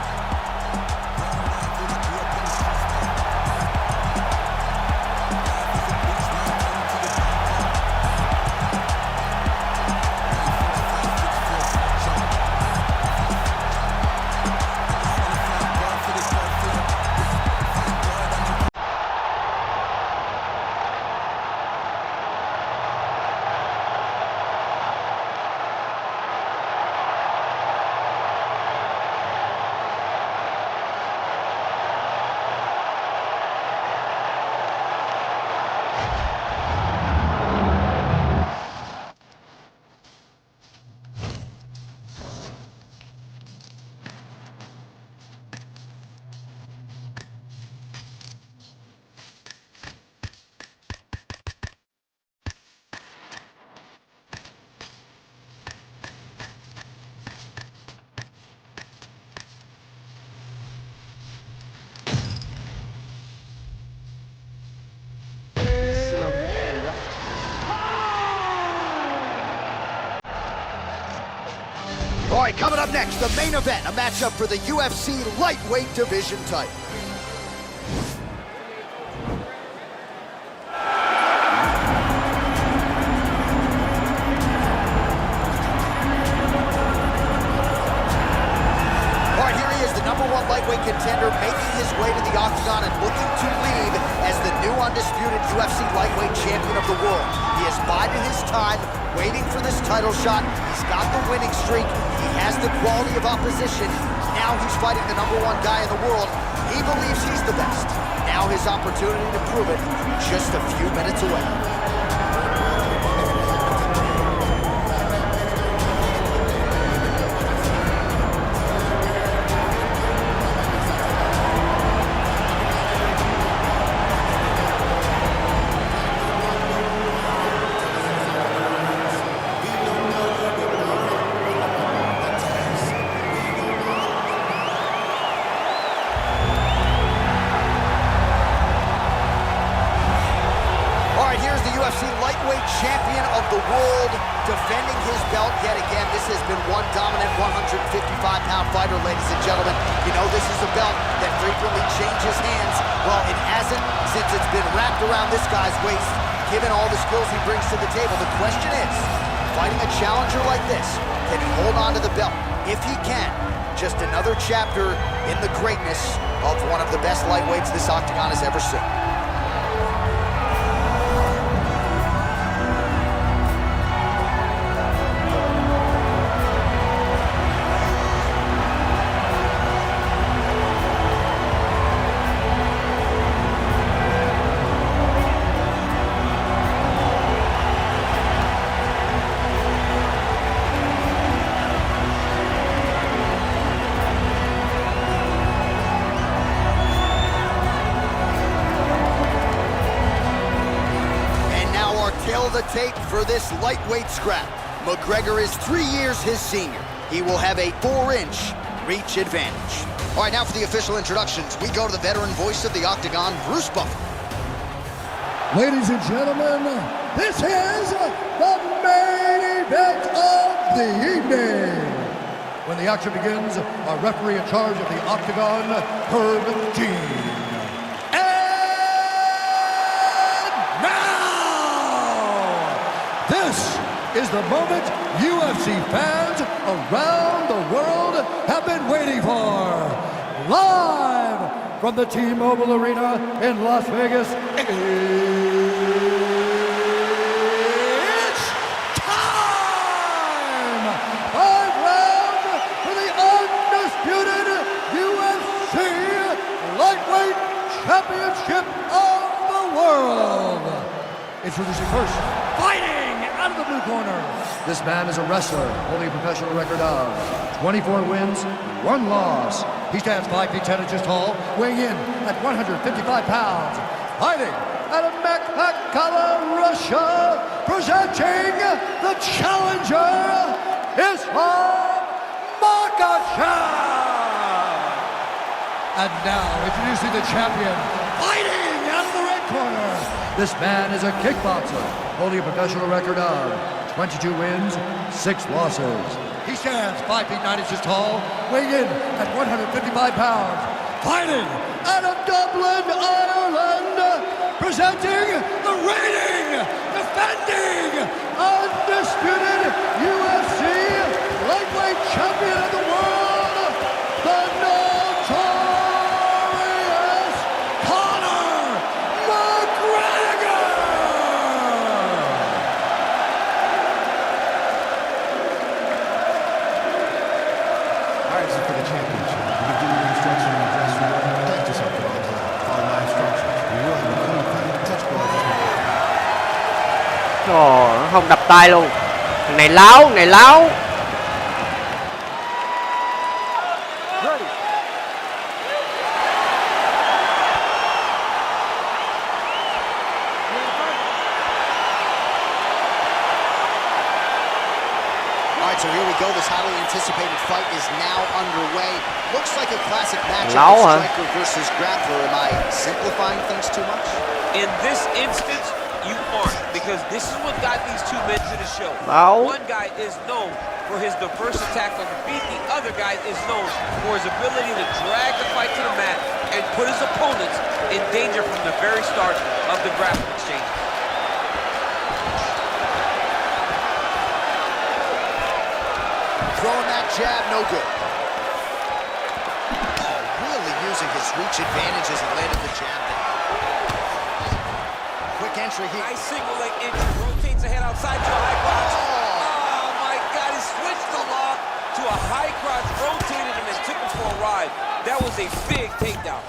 All right, coming up next, the main event, a matchup for the UFC lightweight division title. All right, here he is, the #1 lightweight contender, making his way to the octagon and looking to lead as the new undisputed UFC lightweight champion of the world. He has bided his time, waiting for this title shot. He's got the winning streak. He has the quality of opposition. Now he's fighting the #1 guy in the world. He believes he's the best. Now his opportunity to prove it, just a few minutes away. Champion of the world, defending his belt yet again. This has been one dominant 155-pound fighter, ladies and gentlemen. You know, this is a belt that frequently changes hands. Well, it hasn't since it's been wrapped around this guy's waist. Given all the skills he brings to the table, the question is, fighting a challenger like this, can he hold on to the belt? If he can, just another chapter in the greatness of one of the best lightweights this octagon has ever seen. The tape for this lightweight scrap. McGregor is 3 years his senior. He will have a 4-inch reach advantage. All right, now for the official introductions, we go to the veteran voice of the octagon, Bruce Buffer. Ladies and gentlemen, this is the main event of the evening. When the action begins, our referee in charge of the octagon, Herb Dean. This is the moment UFC fans around the world have been waiting for. live from the T-Mobile Arena in Las Vegas, it's time! 5 rounds for the undisputed UFC Lightweight Championship of the World. Introducing first, fighting out of the blue corner. This man is a wrestler holding a professional record of 24 wins, 1 loss. He stands 5 feet 10 inches tall, weighing in at 155 pounds. Fighting out of Makhala, Russia, presenting the challenger, Islam Makhachev. And now, introducing the champion, fighting out of the red corner. This man is a kickboxer, holding a professional record of 22 wins, 6 losses. He stands 5 feet 9 inches tall, weighing in at 155 pounds. Fighting out of Dublin, Ireland, presenting the reigning, defending, undisputed UFC lightweight champion of the world, the notorious Conor McGregor! All right, so for the championship, we give you instruction in dress room. Practice up all the time. Follow my instructions. You will have a clean fight. Touch gloves. Trời, nó không đập tay luôn. Thằng này láo, thằng này láo. So here we go. This highly anticipated fight is now underway. Looks like a classic matchup Láo of hả? striker versus grappler. Am I simplifying things too much? In this instance, you aren't, because this is what got these two men to the show. Láo. One guy is known for his diverse attack on the feet. The other guy is known for his ability to drag the fight to the mat and put his opponents in danger from the very start of the grappling exchange. Throwing that jab, no good. Oh, really using his reach advantage as he landed the jab there. Quick entry here. Nice single leg entry, rotates ahead outside to a high crotch. Oh my God, he switched the lock to a high crotch, rotated him and took him for a ride. That was a big takedown.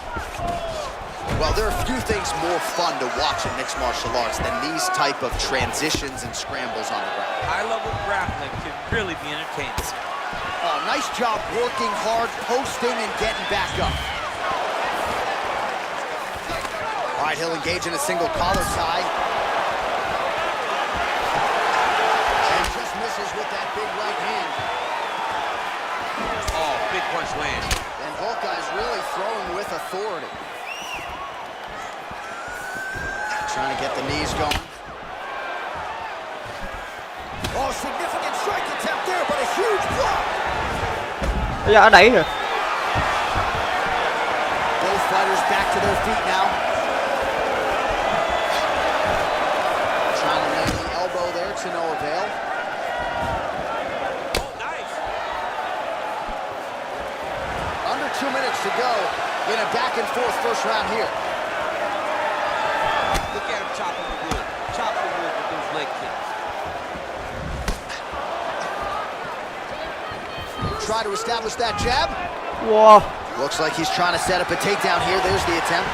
Well, there are few things more fun to watch in mixed martial arts than these type of transitions and scrambles on the ground. High-level grappling can really be entertaining. Oh, nice job working hard, posting, and getting back up. All right, he'll engage in a single collar tie. And just misses with that big right hand. Oh, big punch land. And both guys really throwing with authority. Trying to get the knees going. Oh, significant strike attempt there, but a huge block. Dạ, ở đẩy rồi. Both fighters back to their feet now. Trying to land the elbow there to no avail. Oh, nice. Under 2 minutes to go in a back and forth first round here. Look at him chopping the wood. Chop the wood with those leg kicks. Try to establish that jab. Wow. Looks like he's trying to set up a takedown here. There's the attempt.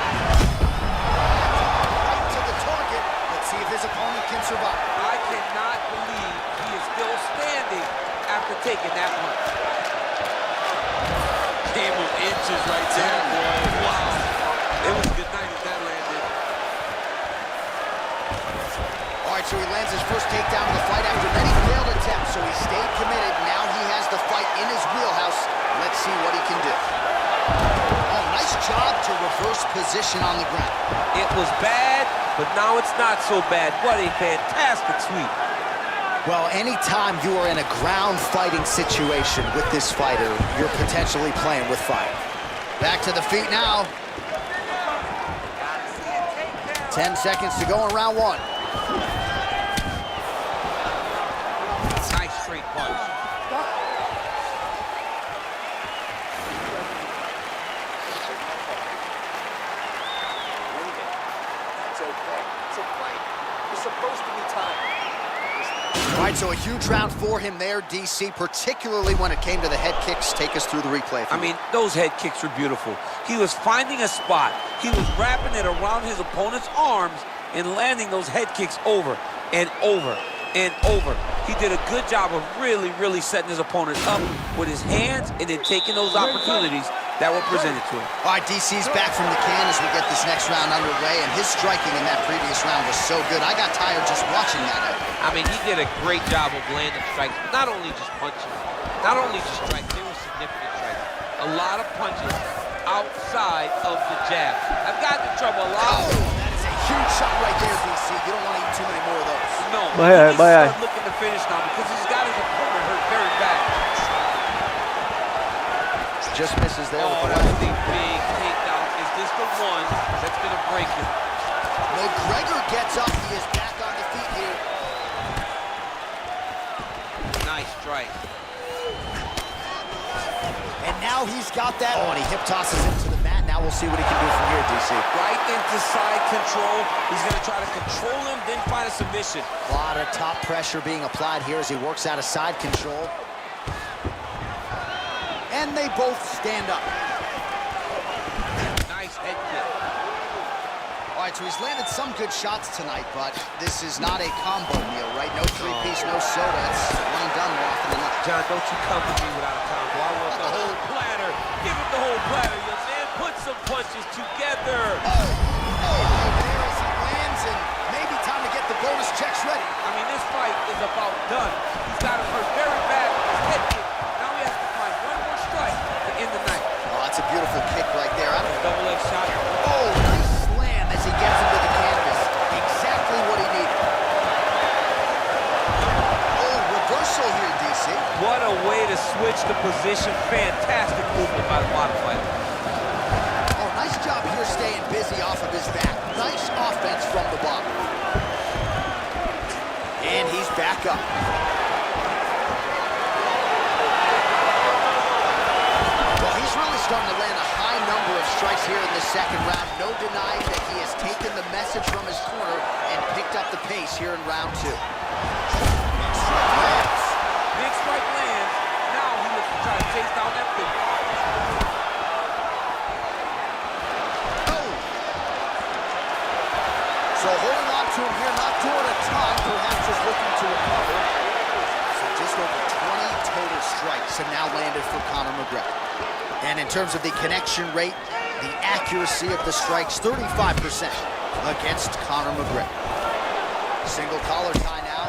Right to the target. Let's see if his opponent can survive. I cannot believe he is still standing after taking that punch. Damn, was inches right there, boy. Wow. It was a good night if that landed. All right, so he lands his first takedown of the fight after many failed attempts, so he stayed committed. Now he has the fight in his wheelhouse. Let's see what he can do. Oh, nice job to reverse position on the ground. It was bad, but now it's not so bad. What a fantastic sweep. Well, anytime you are in a ground fighting situation with this fighter, you're potentially playing with fire. Back to the feet now. 10 seconds to go in round one. Nice straight punch. right, so a huge round for him there, DC, particularly when it came to the head kicks. Take us through the replay. I mean, those head kicks were beautiful. He was finding a spot. He was wrapping it around his opponent's arms and landing those head kicks over and over and over. He did a good job of really, really setting his opponent up with his hands and then taking those opportunities that were presented to him. All right, DC's back from the can as we get this next round underway, and his striking in that previous round was so good. I got tired just watching that. I mean, he did a great job of landing strikes, not only just punches, not only just strikes, they were significant strikes. A lot of punches outside of the jab. I've gotten in trouble a lot. Oh, that is a huge shot right there, DC. You don't want to eat too many more of those. No, Bye, he's bye. looking to finish now because he's got his opponent hurt very bad. Just misses there with the that's left. a big takedown. Is this the one that's going to break him? McGregor gets up. He is back on the feet here. Nice strike. And now he's got that. Oh, and he hip tosses him to the mat. Now we'll see what he can do from here, DC. Right into side control. He's going to try to control him, then find a submission. A lot of top pressure being applied here as he works out of side control. And they both stand up. Nice head kick. All right, so he's landed some good shots tonight, but this is not a combo meal, right? No three-piece, no soda. It's one and done more often than not. John, don't you come to me without a combo. I want the whole platter. Give him the whole platter, young man. Put some punches together. Oh, there as he lands, and maybe time to get the bonus checks ready. I mean, this fight is about done. He's got him hurt very bad with his head kick. Now he has to find one more strike to end the night. Oh, that's a beautiful kick right there. Double-leg shot. Oh, nice slam as he gets him to the canvas. Exactly what he needed. Oh, reversal here, DC. What a way to switch the position. Fantastic movement by the bottom fighter. Oh, nice job here staying busy off of his back. Nice offense from the bottom. And he's back up. Well, he's really starting to land a high number of strikes here in the second round. No denying that he has taken the message from his corner and picked up the pace here in round two. Big strike lands. Now he looks to try to chase down that big. Oh! So holding on to him here, not doing a ton, perhaps just looking to recover. So just over 20 total strikes have now landed for Conor McGregor. And in terms of the connection rate, the accuracy of the strikes, 35% against Conor McGregor. Single collar tie now.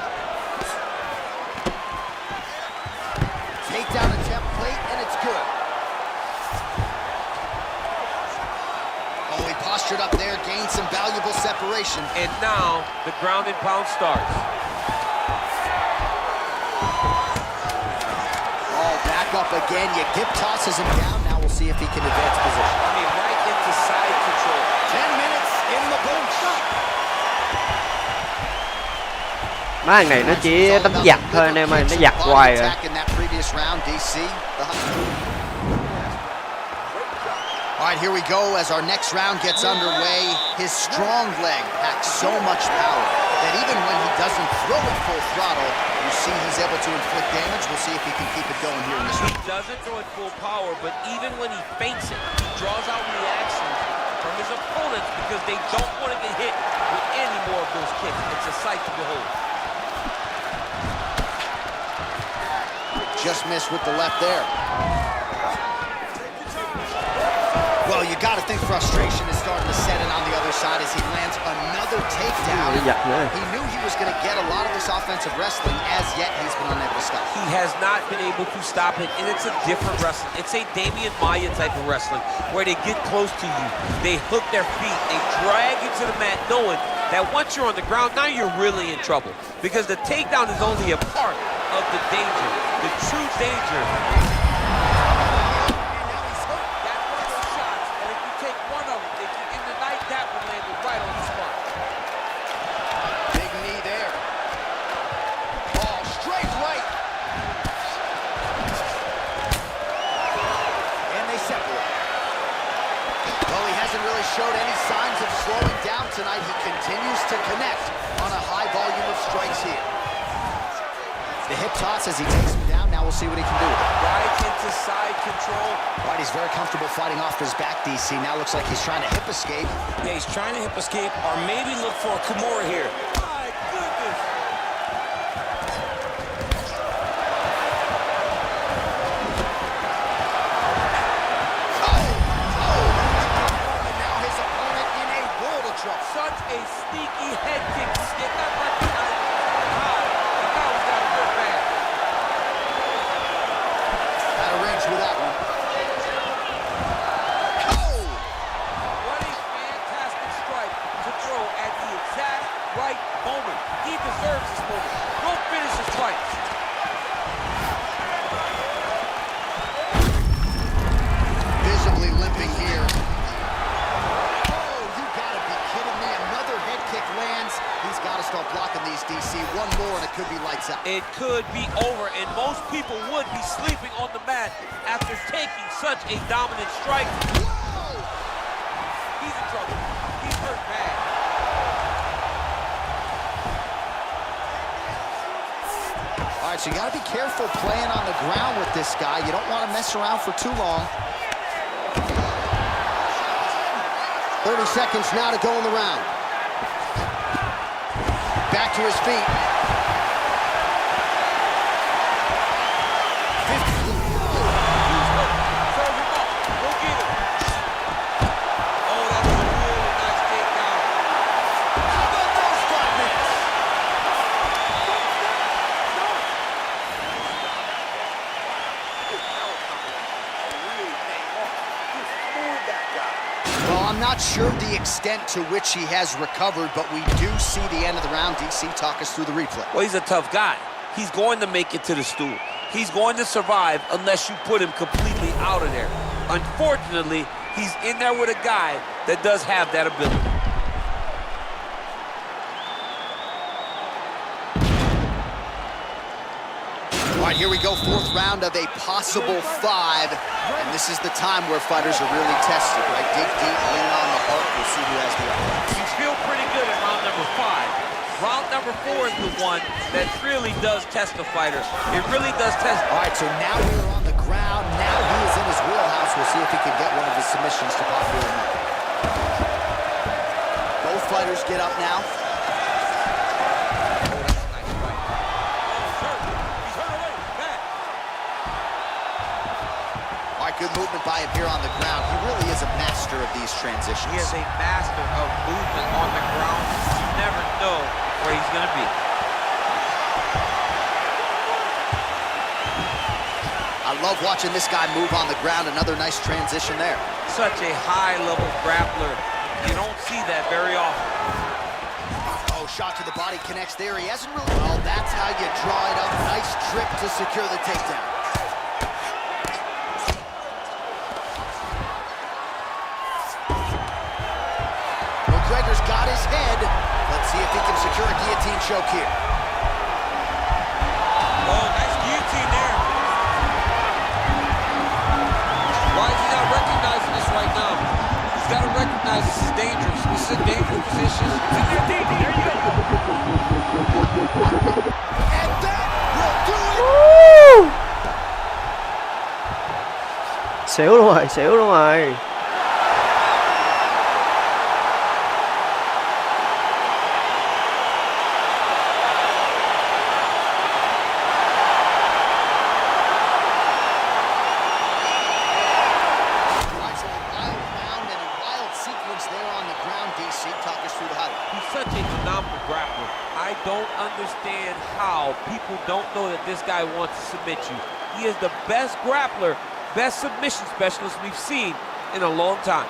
Takedown attempt late, and it's good. Oh, he postured up there, gained some valuable separation. And now the ground and pound starts. Oh, back up again. You hip tosses him down. Now we'll see if he can advance position. I mean, right into side control. 10 minutes in the booth. Má thằng này nó chỉ đánh giặc thôi anh em ơi, nó giặc hoài rồi. All right, here we go as our next round gets underway. His strong leg packs so much power that even when he doesn't throw it full throttle, you see he's able to inflict damage. We'll see if he can keep it going here in this round. He doesn't throw it full power, but even when he feints it, he draws out reactions from his opponents because they don't want to get hit with any more of those kicks. It's a sight to behold. Just missed with the left there. Well, you got to think frustration is starting to set in on the other side as he lands another takedown. He knew he was going to get a lot of this offensive wrestling. As yet, he's been unable to stop. He has not been able to stop it, and it's a different wrestling. It's a Damian Maia type of wrestling where they get close to you, they hook their feet, they drag you to the mat knowing that once you're on the ground, now you're really in trouble because the takedown is only a part of the danger, the true danger. Showed any signs of slowing down tonight. He continues to connect on a high volume of strikes here. The hip toss as he takes him down. Now we'll see what he can do with it. Right into side control. Right, he's very comfortable fighting off his back, DC. Now looks like he's trying to hip escape. Yeah, he's trying to hip escape or maybe look for a Kimura here. My goodness. Such a sneaky head kick. Get that recognized. The guy was down real bad. Out of range with that one. Oh! What a fantastic strike to throw at the exact right moment. He deserves this moment. Don't finish his fight. Visibly limping here. He's got to start blocking these, DC. One more and it could be lights out. It could be over, and most people would be sleeping on the mat after taking such a dominant strike. Whoa! He's in trouble. He's hurt bad. All right, so you got to be careful playing on the ground with this guy. You don't want to mess around for too long. 30 seconds now to go in the round. Back to his feet. 50. Go get him. Oh, that was a really nice takedown. How about those 5 minutes? Well, I'm not sure the extent to which he has recovered, but we do see the end of the round. DC, talk us through the replay. Well, he's a tough guy. He's going to make it to the stool. He's going to survive unless you put him completely out of there. Unfortunately, he's in there with a guy that does have that ability. All right, here we go, 4th round of a possible 5. And this is the time where fighters are really tested, right? Dig deep, lean on the heart. We'll see who has the upper. You feel pretty good at round number 5. Round number 4 is the one that really does test the fighter. It really does test. All right, so now we're on the ground. Now he is in his wheelhouse. We'll see if he can get one of his submissions to popular night. Both fighters get up now. Good movement by him here on the ground. He really is a master of these transitions. He is a master of movement on the ground. You never know where he's going to be. I love watching this guy move on the ground. Another nice transition there. Such a high-level grappler. You don't see that very often. Oh, shot to the body connects there. He hasn't really... Well, that's how you draw it up. Nice trip to secure the takedown. McGregor's got his head. Let's see if he can secure a guillotine choke here. Oh, nice guillotine there. Why is he not recognizing this right now? He's got to recognize this is dangerous. This is a dangerous position. It's in there deep. There you go. And that will do it. Xéo luôn rồi, xéo luôn rồi. I don't understand how people don't know that this guy wants to submit you. He is the best grappler, best submission specialist we've seen in a long time.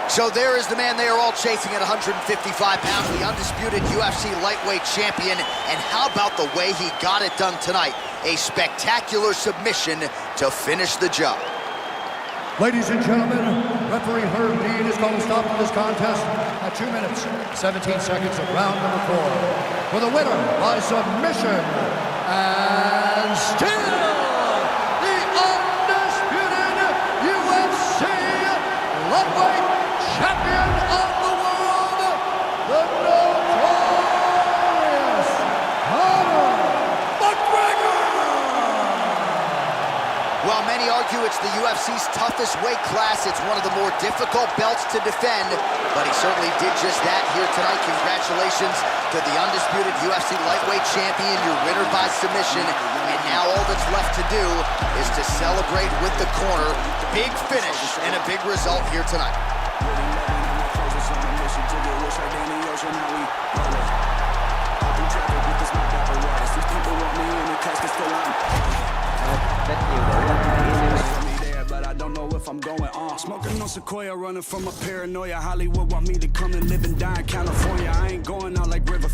So there is the man they are all chasing at 155 pounds, the undisputed UFC lightweight champion. And how about the way he got it done tonight? A spectacular submission to finish the job. Ladies and gentlemen, referee Herb Dean is going to stop this contest at 2 minutes, 17 seconds of round number 4. For the winner by submission, and still the undisputed UFC lightweight the notorious Conor McGregor! While many argue it's the UFC's toughest weight class, it's one of the more difficult belts to defend, but he certainly did just that here tonight. Congratulations to the undisputed UFC lightweight champion, your winner by submission, and now all that's left to do is to celebrate with the corner. Big finish and a big result here tonight. But I don't know if I'm going on. Smoking on Sequoia, running from a paranoia. Hollywood want me to come and live and die in California. I ain't going out like River.